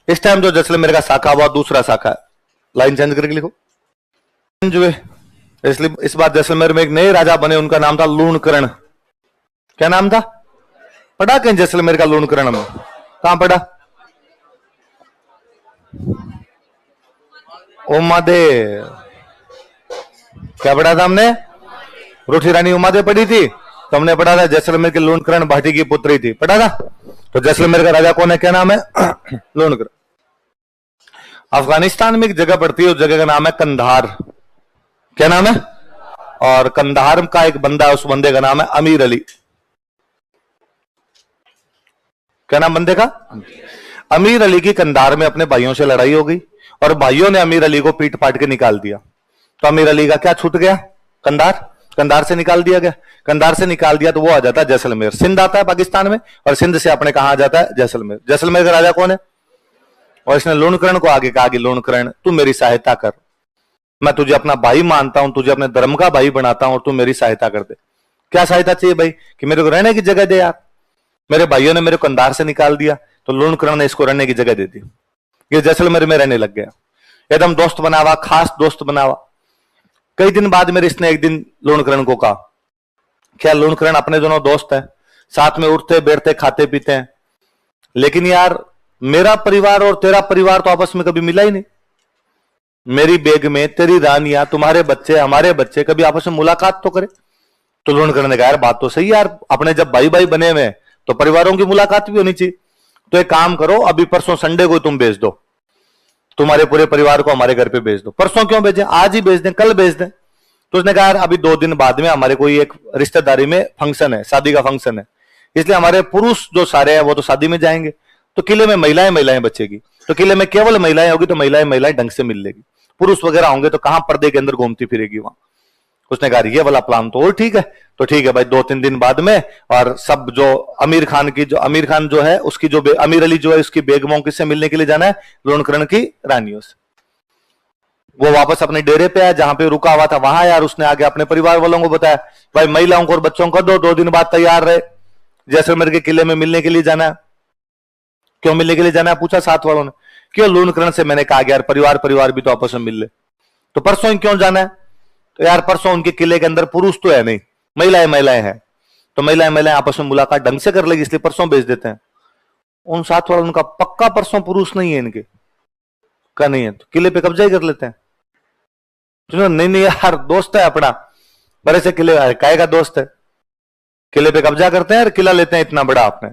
Speaker 1: इस टाइम जो जैसलमेर का शाखा हुआ दूसरा शाखा है, लाइन चेंज करके लिखो। इसलिए इस बार जैसलमेर में एक नए राजा बने, उनका नाम था लूणकरण। क्या नाम था? पढ़ा कहीं जैसलमेर का लूणकरण में? कहां पढ़ा? उमादेव। क्या पढ़ा था हमने? रूठी रानी उमादेव पढ़ी थी, तो हमने पढ़ा था जैसलमेर के लूणकरण भाटी की पुत्री थी, पढ़ा था। तो जैसलमेर का राजा कौन है? क्या नाम है? लूणकरण। अफगानिस्तान में एक जगह पड़ती है, उस जगह का नाम है कंधार। क्या नाम है? और कंधार का एक बंदा है, उस बंदे का नाम है अमीर अली। क्या नाम बंदे का? अमीर अली की कंधार में अपने भाइयों से लड़ाई हो गई और भाइयों ने अमीर अली को पीट पाट के निकाल दिया। तो अमीर अली का क्या छूट गया? कंधार से निकाल दिया गया। कंधार से निकाल दिया तो वो आ जाता है जैसलमेर। सिंध आता है पाकिस्तान में, और सिंध से अपने कहां आ जाता है? जैसलमेर। जैसलमेर का राजा कौन है? और इसने लूणकरण को आगे कहा कि लूणकरण तू मेरी सहायता कर, मैं तुझे अपना भाई मानता हूं, तुझे अपने धर्म का भाई बनाता हूं, और तू मेरी सहायता कर दे। क्या सहायता चाहिए भाई? कि मेरे को रहने की जगह दे यार, मेरे भाइयों ने मेरे को कंधार से निकाल दिया, तो लूणकरण ने इसको रहने की जगह दे दी। ये जैसलमेर में रहने लग गया, एकदम दोस्त बनावा, खास दोस्त बनावा। कई दिन बाद मेरे इसने एक दिन लूणकरण को कहा, क्या लूणकरण अपने दोनों दोस्त हैं, साथ में उठते बैठते खाते पीते हैं, लेकिन यार मेरा परिवार और तेरा परिवार तो आपस में कभी मिला ही नहीं। मेरी बेग में तेरी रानियां, तुम्हारे बच्चे, हमारे बच्चे कभी आपस में मुलाकात तो करे। तो लूणकरण ने कहा यार बात तो सही यार, अपने जब भाई भाई बने हुए तो परिवारों की मुलाकात भी होनी चाहिए। तो एक काम करो, अभी परसों संडे को तुम भेज दो, तुम्हारे पूरे परिवार को हमारे घर पे भेज दो। परसों क्यों भेजें, आज ही भेज दें, कल भेज दें। तो उसने कहा यार अभी 2 दिन बाद में हमारे कोई एक रिश्तेदारी में फंक्शन है, शादी का फंक्शन है, इसलिए हमारे पुरुष जो सारे हैं वो तो शादी में जाएंगे, तो किले में महिलाएं बचेगी, तो किले में केवल महिलाएं होगी, तो महिलाएं ढंग से मिल लेगी। पुरुष वगैरह होंगे तो कहां पर्दे के अंदर घूमती फिरेगी वहां। उसने कहा ये वाला प्लान तो और ठीक है। तो ठीक है भाई, 2-3 दिन बाद में, और सब जो आमिर खान जो है उसकी जो अमीर अली जो है उसकी बेगमों किससे मिलने के लिए जाना है? लूणकरण की रानियों से। वो वापस अपने डेरे पे आया, जहां पे रुका हुआ था वहां आया, और उसने आगे अपने परिवार वालों को बताया, भाई महिलाओं को और बच्चों को 2 दिन बाद तैयार रहे, जैसलमेर के किले में मिलने के लिए जाना है। क्यों मिलने के लिए जाना है पूछा साथ वालों ने। क्यों? लूणकरण से मैंने कहा यार परिवार भी तो आपस में मिल ले। तो परसों क्यों जाना है? तो यार परसों उनके किले के अंदर पुरुष तो है नहीं, महिलाएं हैं, तो महिलाएं आपस में मुलाकात ढंग से कर लेगी, इसलिए परसों भेज देते हैं। उन साथ वालों उनका पक्का परसों पुरुष नहीं है इनके का, नहीं है तो किले पे कब्जा ही कर लेते हैं। तो नहीं यार दोस्त है अपना, बड़े से किले काय का दोस्त है, किले पे कब्जा करते हैं और किला लेते हैं इतना बड़ा आपने।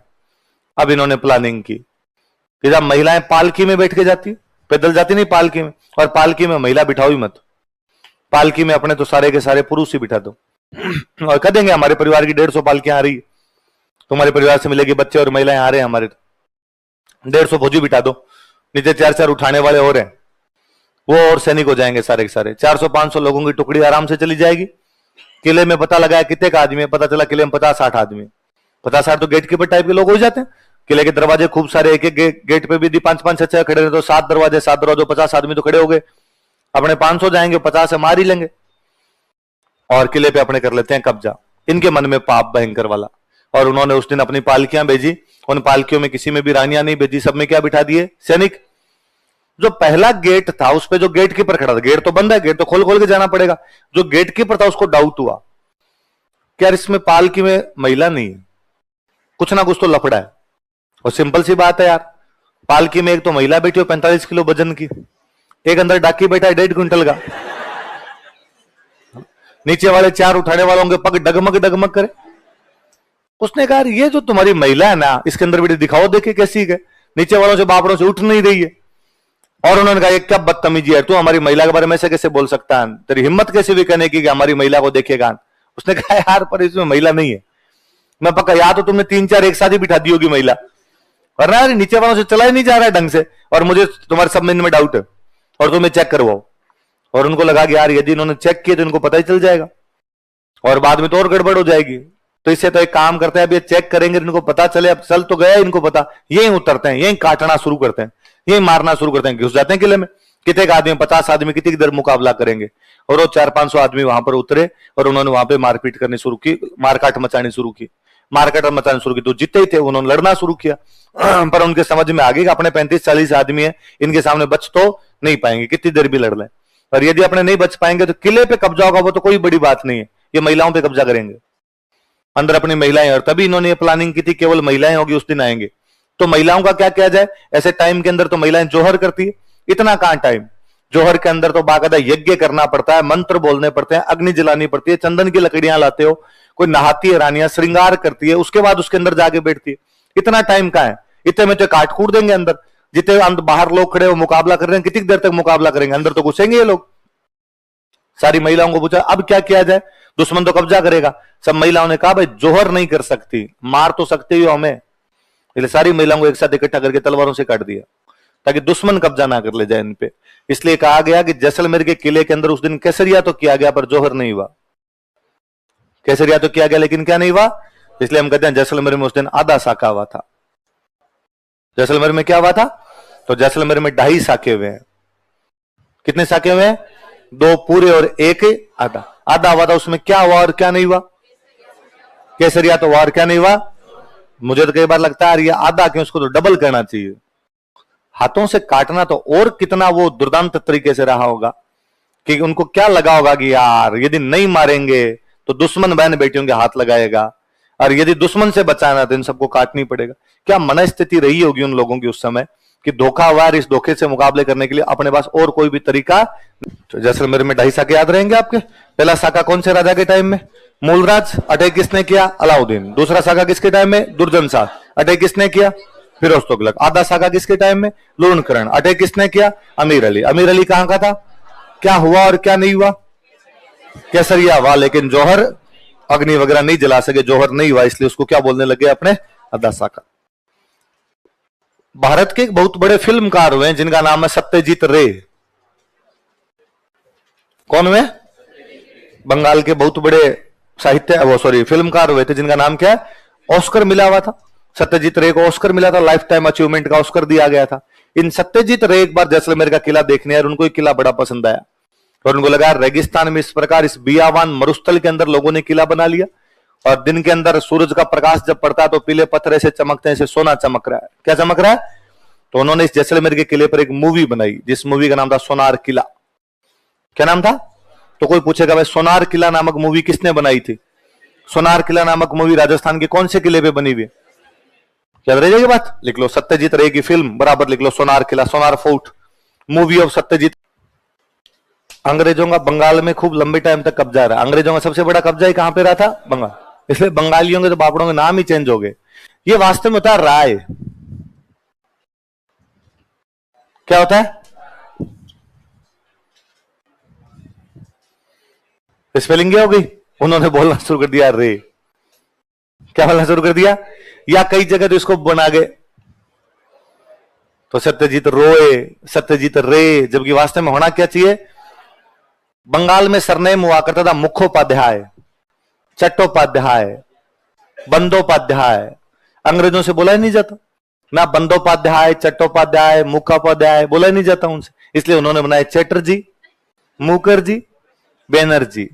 Speaker 1: अब इन्होंने प्लानिंग की कि जब महिलाएं पालकी में बैठ के जाती, पैदल जाती नहीं पालकी में, और पालकी में महिला बिठाओ ही मत, पालकी में अपने तो सारे के सारे पुरुष ही बिठा दो। और कह देंगे हमारे परिवार की 150 पालकियां आ रही है, तुम्हारे परिवार से मिलेगी, बच्चे और महिलाएं आ रहे हैं हमारे, 150 फौजी बिठा दो, नीचे 4-4 उठाने वाले और हैं, वो और सैनिक हो जाएंगे सारे के सारे, 400-500 लोगों की टुकड़ी आराम से चली जाएगी। किले में पता लगाया कितने का आदमी है, पता चला किले में 50-60 आदमी, 50-60 तो गेट कीपर टाइप के लोग हो जाते हैं। किले के दरवाजे खूब सारे, एक एक गेट पे भी 5-5 6 खड़े रहे तो 7 दरवाजे 50 आदमी तो खड़े हो गए, अपने 500 जाएंगे, 50 से मार ही लेंगे, और किले पे अपने कर लेते हैं कब्जा। इनके मन में पाप भयंकर वाला, और उन्होंने उस दिन अपनी पालकियां भेजी, उन पालकियों में किसी में भी रानियां नहीं भेजी, सब में क्या बिठा दिए? सैनिक। जो पहला गेट था उस पे जो गेट कीपर खड़ा था, गेट तो बंद है, गेट तो खोल खोल के जाना पड़ेगा, जो गेट कीपर था उसको डाउट हुआ कि यार इसमें पालकी में महिला नहीं है, कुछ ना कुछ तो लफड़ा है। और सिंपल सी बात है यार, पालकी में एक तो महिला बैठी हो 45 किलो वजन की, एक अंदर डाकी बैठा है 1.5 क्विंटल का, नीचे वाले 4 उठाने वालों के पग डगमग डगमग करे। उसने कहा ये जो तुम्हारी महिला है ना, इसके अंदर बेटी दिखाओ देखे कैसी है, नीचे वालों से बापड़ों से उठ नहीं रही है। और उन्होंने कहा ये क्या बदतमीजी है, तू हमारी महिला के बारे में से कैसे बोल सकता है, तेरी हिम्मत कैसे भी कहने की कि हमारी महिला को देखेगा। उसने कहा यार पर इसमें महिला नहीं है, मैं पक्का, या तो तुमने 3-4 एक साथ ही बिठा दी होगी महिला, वरना नीचे वालों से चला ही नहीं जा रहा है ढंग से, और मुझे तुम्हारे सब में डाउट है, और तुम्हें चेक करवाओ। और उनको लगा कि यार यदि इन्होंने चेक किया तो इनको पता ही चल जाएगा, और बाद में तो और गड़बड़ हो जाएगी, तो इससे तो एक काम करते हैं, अब ये चेक करेंगे, इनको पता चले, अब चल तो गया इनको पता, यही उतरते हैं, यही काटना शुरू करते हैं, यही मारना शुरू करते हैं, घुस जाते हैं किले में। कितने का आदमी, 50 आदमी कितनी देर मुकाबला करेंगे, और वो 400-500 आदमी वहां पर उतरे, और उन्होंने वहां पे मारपीट करनी शुरू की, मारकाट मचानी शुरू की, तो जितने ही थे उन्होंने लड़ना शुरू किया। पर उनके समझ में आ गई कि अपने 35-40 आदमी है, इनके सामने बच तो नहीं पाएंगे, कितनी देर भी लड़ लें, और यदि अपने नहीं बच पाएंगे तो किले पे कब्जा होगा, वो तो कोई बड़ी बात नहीं है, ये महिलाओं पे कब्जा करेंगे, अंदर अपनी महिलाएं, और तभी इन्होंने ये प्लानिंग की थी केवल महिलाएं होगी उस दिन आएंगे। तो महिलाओं का क्या किया जाए, ऐसे टाइम के अंदर तो महिलाएं जोहर करती है, इतना कहां टाइम, जोहर के अंदर तो बाकायदा यज्ञ करना पड़ता है, मंत्र बोलने पड़ते हैं, अग्नि जलानी पड़ती है, चंदन की लकड़ियां लाते हो, कोई नहाती है रानियां, श्रृंगार करती है, उसके बाद उसके अंदर जाके बैठती है। इतना टाइम कहां है, इतने में तो काट कूट देंगे अंदर, जितने बाहर लोग खड़े हो मुकाबला कर रहे हैं, कितनी देर तक मुकाबला करेंगे, अंदर तो घुसेंगे ये लोग। सारी महिलाओं को पूछा अब क्या किया जाए, दुश्मन तो कब्जा करेगा। सब महिलाओं ने कहा भाई जोहर नहीं कर सकती, मार तो सकते हो हमें, इसलिए सारी महिलाओं को एक साथ इकट्ठा करके तलवारों से काट दिया ताकि दुश्मन कब्जा ना कर ले जाए इन पे। इसलिए कहा गया कि जैसलमेर के किले के अंदर उस दिन केसरिया तो किया गया पर जोहर नहीं हुआ, केसरिया तो किया गया लेकिन क्या नहीं हुआ, इसलिए हम कहते हैं जैसलमेर में उस दिन आधा साका हुआ था। जैसलमेर में क्या हुआ था, तो जैसलमेर में 2.5 साके हुए हैं। कितने साके हुए हैं, 2 पूरे और 1 आधा। आधा हुआ था, उसमें क्या हुआ और क्या नहीं हुआ, केसरिया तो हुआ और क्या नहीं हुआ। मुझे तो कई बार लगता है ये आधा क्यों, उसको तो डबल करना चाहिए, हाथों से काटना तो और कितना वो दुर्दांत तरीके से रहा होगा कि उनको क्या लगा होगा कि यार यदि नहीं मारेंगे तो दुश्मन बहन बेटियों के हाथ लगाएगा, और यदि दुश्मन से बचाना तो इन सबको काटनी पड़ेगा। क्या मनस्थिति रही होगी उन लोगों की उस समय कि धोखा हुआ, इस धोखे से मुकाबले करने के लिए अपने पास और कोई भी तरीका। तो जैसलमेर में 2.5 साके याद रहेंगे आपके। पहला साका कौन से राजा के टाइम में, मूलराज, अटैक किसने किया, अलाउद्दीन। दूसरा साका किसके टाइम में, दुर्जन शाह, अटैक किसने किया, फिरोज तुगलक। आधा साका किसके टाइम में, लूणकरण, अटैक किसने किया, अमीर अली। अमीर अली कहां का था, क्या हुआ और क्या नहीं हुआ, केसरिया हुआ लेकिन जौहर अग्नि वगैरह नहीं जला सके, जौहर नहीं हुआ, इसलिए उसको क्या बोलने लगे अपने, आधा साका। भारत के एक बहुत बड़े फिल्मकार हुए जिनका नाम है सत्यजीत रे। कौन हुए, बंगाल के बहुत बड़े साहित्य फिल्मकार हुए थे जिनका नाम क्या है, ऑस्कर मिला हुआ था। सत्यजीत रे को ऑस्कर मिला था, लाइफ टाइम अचीवमेंट का ऑस्कर दिया गया था। इन सत्यजीत रे एक बार जैसलमेर का किला देखने आए और उनको ये किला बड़ा पसंद आया और उनको लगा रेगिस्तान में इस प्रकार इस बियावान मरुस्थल के अंदर लोगों ने किला बना लिया और दिन के अंदर सूरज का प्रकाश जब पड़ता है तो पीले पत्थर ऐसे चमकते हैं, ऐसे सोना चमक रहा है। क्या चमक रहा है? तो उन्होंने इस जैसलमेर के किले पर एक मूवी बनाई जिस मूवी का नाम था सोनार किला। क्या नाम था? तो कोई पूछेगा भाई सोनार किला नामक मूवी किसने बनाई थी? सोनार किला नामक मूवी राजस्थान के कौन से किले पे बनी हुई है? याद रह जाएगी बात? लिख लो सत्यजीत रे की फिल्म बराबर लिख लो सोनार किला, सोनार फोर्ट, मूवी ऑफ सत्यजीत। अंग्रेजों का बंगाल में खूब लंबे टाइम तक कब्जा रहा। अंग्रेजों का सबसे बड़ा कब्जा ही कहां पे रहा था? बंगाल। इसलिए बंगालियों के तो बापड़ों के नाम ही चेंज हो गए। ये वास्तव में होता है राय। क्या होता है? स्पेलिंग क्या हो गई? उन्होंने बोलना शुरू कर दिया रे। क्या बोलना शुरू कर दिया? या कई जगह तो इसको बना गए तो सत्यजीत रोए, सत्यजीत रे, जबकि वास्तव में होना क्या चाहिए? बंगाल में सरनेम हुआ करता था मुखोपाध्याय, चट्टोपाध्याय, बंदोपाध्याय। अंग्रेजों से बोला ही नहीं जाता ना, बंदोपाध्याय, चट्टोपाध्याय, मुखोपाध्याय बोला ही नहीं जाता उनसे, इसलिए उन्होंने बनाया चैटर्जी, मुखर्जी, बैनर्जी।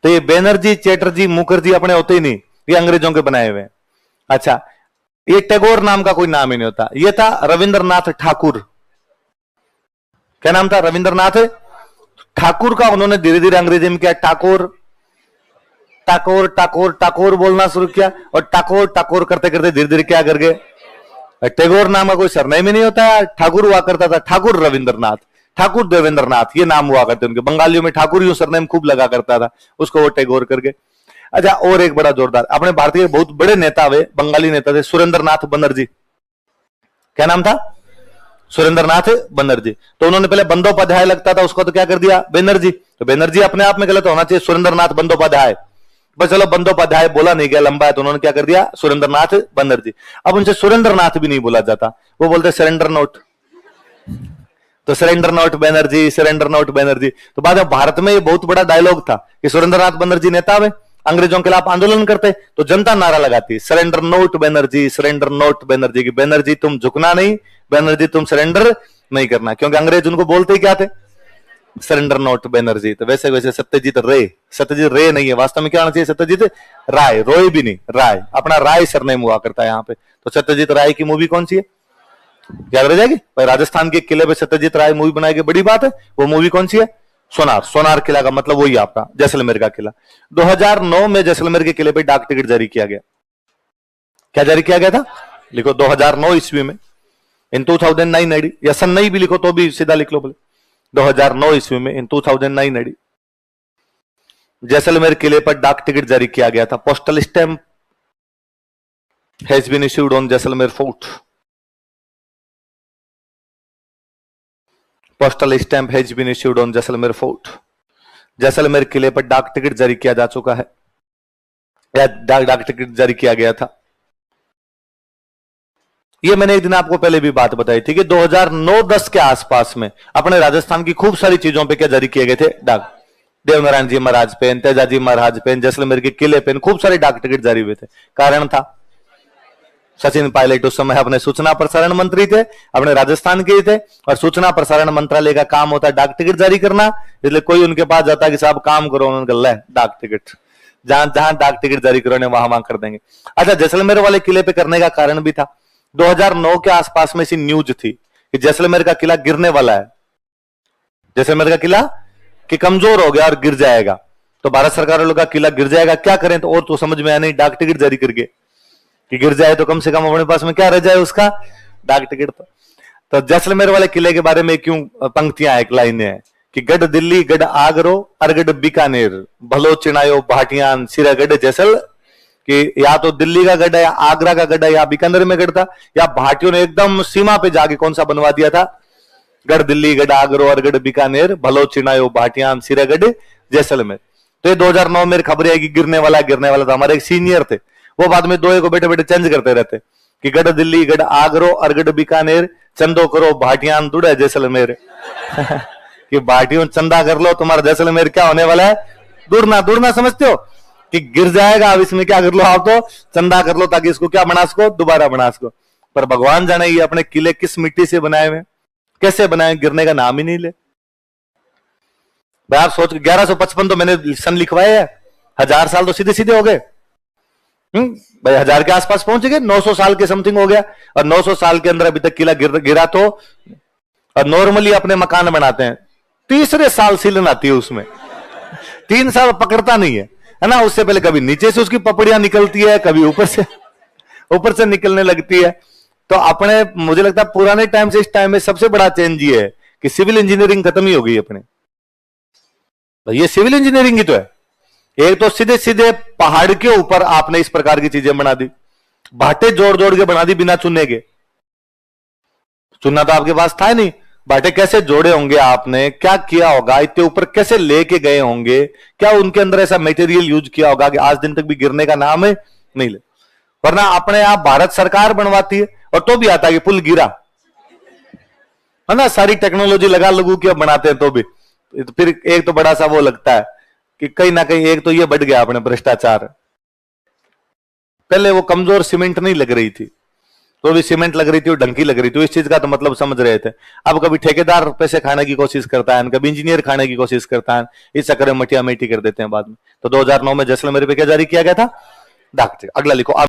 Speaker 1: तो ये बैनर्जी, चैटर्जी, मुखर्जी अपने होते ही नहीं, ये अंग्रेजों के बनाए हुए। अच्छा, ये टैगोर नाम का कोई नाम ही नहीं होता। ये था रविंद्रनाथ ठाकुर। क्या नाम था? रविंद्रनाथ ठाकुर का उन्होंने धीरे धीरे अंग्रेजी में क्या ठाकुर टाकोर टाकोर टाकोर बोलना शुरू किया और टाकोर टाकोर करते करते धीरे धीरे क्या कर गए? टैगोर नाम का कोई सरनेम ही नहीं होता है। ठाकुर हुआ करता था, ठाकुर रविंद्रनाथ, ठाकुर देवेंद्रनाथ, ये नाम हुआ करते उनके। बंगालियों में ठाकुर यूं सरनेम खूब लगा करता था, उसको वो टैगोर करके। अच्छा, और एक बड़ा जोरदार अपने भारतीय बहुत बड़े नेता हुए, बंगाली नेता थे, सुरेंद्रनाथ बनर्जी। क्या नाम था? सुरेंद्रनाथ बनर्जी। तो उन्होंने पहले बंदोपाध्याय लगता था, उसको तो क्या कर दिया? बनर्जी। तो बनर्जी अपने आप में गलत होना चाहिए, सुरेंद्रनाथ बंदोपाध्याय। बस चलो बंदोपाध्याय बोला नहीं गया, लंबा है, तो उन्होंने क्या कर दिया? सुरेंद्रनाथ बनर्जी। अब उनसे सुरेंद्रनाथ भी नहीं बोला जाता, वो बोलते सरेंडर नोट। तो surrender note Banerjee, surrender note Banerjee. तो बाद में भारत में ये बहुत बड़ा डायलॉग था कि सुरेंद्रनाथ बनर्जी नेता हुए, अंग्रेजों के खिलाफ आंदोलन करते तो जनता नारा लगाती surrender note Banerjee, surrender note Banerjee. की बनर्जी तुम झुकना नहीं, बनर्जी तुम सरेंडर नहीं करना, क्योंकि अंग्रेज उनको बोलते ही क्या थे? Surrender note Banerjee. तो वैसे वैसे सत्यजीत रे, सत्यजीत रे नहीं है, वास्तव में क्या होना चाहिए? सत्यजीत राय, रोय भी नहीं, राय। अपना राय सरनेम हुआ करता है यहाँ पे। तो सत्यजीत राय की मूवी कौन सी है? याद रह जाएगी भाई। राजस्थान के किले पे सत्यजीत राय मूवी बनाई गई, बड़ी बात है। वो मूवी कौन सी है? सोनार। सोनार किला का मतलब वही आपका जैसलमेर का किला। 2009 में जैसलमेर के किले पे डाक टिकट जारी किया गया। क्या जारी किया गया था? लिखो 2009 ईस्वी में, इन 2009 एडी, या सन नहीं भी लिखो तो भी सीधा लिख लो बोले। 2009 ईस्वी में, इन 2009 एडी, जैसलमेर किले पर डाक टिकट जारी किया गया था। Postal stamp has been issued on Jaisalmer fort. Postal stamp has been issued on Jaisalmer fort. Jaisalmer किले पर डाक टिकट जारी किया जा चुका है, या डाक टिकट जारी किया गया था। ये मैंने एक दिन आपको पहले भी बात बताई थी कि 2009-10 के आसपास में अपने राजस्थान की खूब सारी चीजों पे क्या जारी किए गए थे? डाक। देवनारायण जी महाराज पेन, तेजाजी महाराज पेन, जैसलमेर के किले पेन, खूब सारे डाक टिकट जारी हुए थे। कारण था सचिन पायलट उस समय अपने सूचना प्रसारण मंत्री थे, अपने राजस्थान के ही थे, और सूचना प्रसारण मंत्रालय का काम होता है डाक टिकट जारी करना। इसलिए कोई उनके पास जाता है कि साहब काम करो, उन्होंने कहा डाक टिकट, जहां जहां डाक टिकट जारी करो वहां वहां कर देंगे। अच्छा, जैसलमेर वाले किले पे करने का कारण भी था, 2009 के आसपास में ऐसी न्यूज थी कि जैसलमेर का किला गिरने वाला है, जैसलमेर का किला कि कमजोर हो गया और गिर जाएगा। तो भारत सरकार वालों का किला गिर जाएगा, क्या करें? तो और तो समझ में आया नहीं, डाक टिकट जारी करके कि गिर जाए तो कम से कम अपने पास में क्या रह जाए? उसका डाक टिकट। तो जैसलमेर वाले किले के बारे में क्यों पंक्तियां, एक लाइनें हैं कि गढ़ दिल्ली, गढ़ आगरो, अरगढ़ बीकानेर, भलो चिनायो भाटियान, सिरागढ़ जैसल। कि या तो दिल्ली का गढ़ है, या आगरा का गढ़ है, या बीकानेर में गढ़ था, या भाटियों ने एकदम सीमा पे जाके कौन सा बनवा दिया था? गढ़ दिल्ली, गढ़ आगरो, अरगढ़ बीकानेर, भलो चिनायो भाटियान, सिरागढ़ जैसलमेर। तो ये 2009 में खबर है कि गिरने वाला था। हमारे एक सीनियर थे, वो बाद में दो को बैठे बैठे चेंज करते रहते कि गढ़ दिल्ली, गढ़ आगरो, अरगढ़ बीकानेर, चंदो करो भाटियान दुड़े जैसलमेर। कि भाटियों चंदा कर लो, तुम्हारा जैसलमेर क्या होने वाला है? दूरना। दूरना समझते हो कि गिर जाएगा, अब इसमें क्या कर लो आप? तो चंदा कर लो ताकि इसको क्या बना सको? दोबारा बना सको। पर भगवान जाने ये अपने किले किस मिट्टी से बनाए हुए, कैसे बनाए, गिरने का नाम ही नहीं ले भाई। आप सोच, 1155 तो मैंने सन लिखवाए है, 1000 साल तो सीधे सीधे हो गए। भाई 1000 के आसपास पहुंच गए, 900 साल के समथिंग हो गया, और 900 साल के अंदर अभी तक किला गिरा तो। और नॉर्मली अपने मकान बनाते हैं, तीसरे साल सीलन आती है उसमें, 3 साल पकड़ता नहीं है ना। उससे पहले कभी नीचे से उसकी पपड़ियां निकलती है, कभी ऊपर से निकलने लगती है। तो अपने, मुझे लगता है पुराने टाइम से इस टाइम में सबसे बड़ा चेंज ये है कि सिविल इंजीनियरिंग खत्म ही हो गई अपने। ये सिविल इंजीनियरिंग ही तो है। एक तो सीधे सीधे पहाड़ के ऊपर आपने इस प्रकार की चीजें बना दी, भाटे जोड़ जोड़ के बना दी बिना चुनने के। चुनना तो आपके पास था ही नहीं, भाटे कैसे जोड़े होंगे आपने, क्या किया होगा, इतने ऊपर कैसे लेके गए होंगे, क्या उनके अंदर ऐसा मटेरियल यूज किया होगा कि आज दिन तक भी गिरने का नाम है नहीं ले। वरना अपने आप भारत सरकार बनवाती है और तो भी आता है कि पुल गिरा, है ना। सारी टेक्नोलॉजी लगा लगू कि अब बनाते हैं तो भी। तो फिर एक तो बड़ा सा वो लगता है कि कहीं ना कहीं एक तो ये बढ़ गया अपने भ्रष्टाचार। पहले वो कमजोर सीमेंट नहीं लग रही थी, तो भी सीमेंट लग रही थी, वो ढंकी लग रही थी, इस चीज का तो मतलब समझ रहे थे। अब कभी ठेकेदार पैसे खाने की कोशिश करता है, कभी इंजीनियर खाने की कोशिश करता है, इस चक्कर में मटिया मेटी कर देते हैं बाद में। तो 2009 में जैसलमेर पे क्या जारी किया गया था, डाक टिकट। अगला लिखो।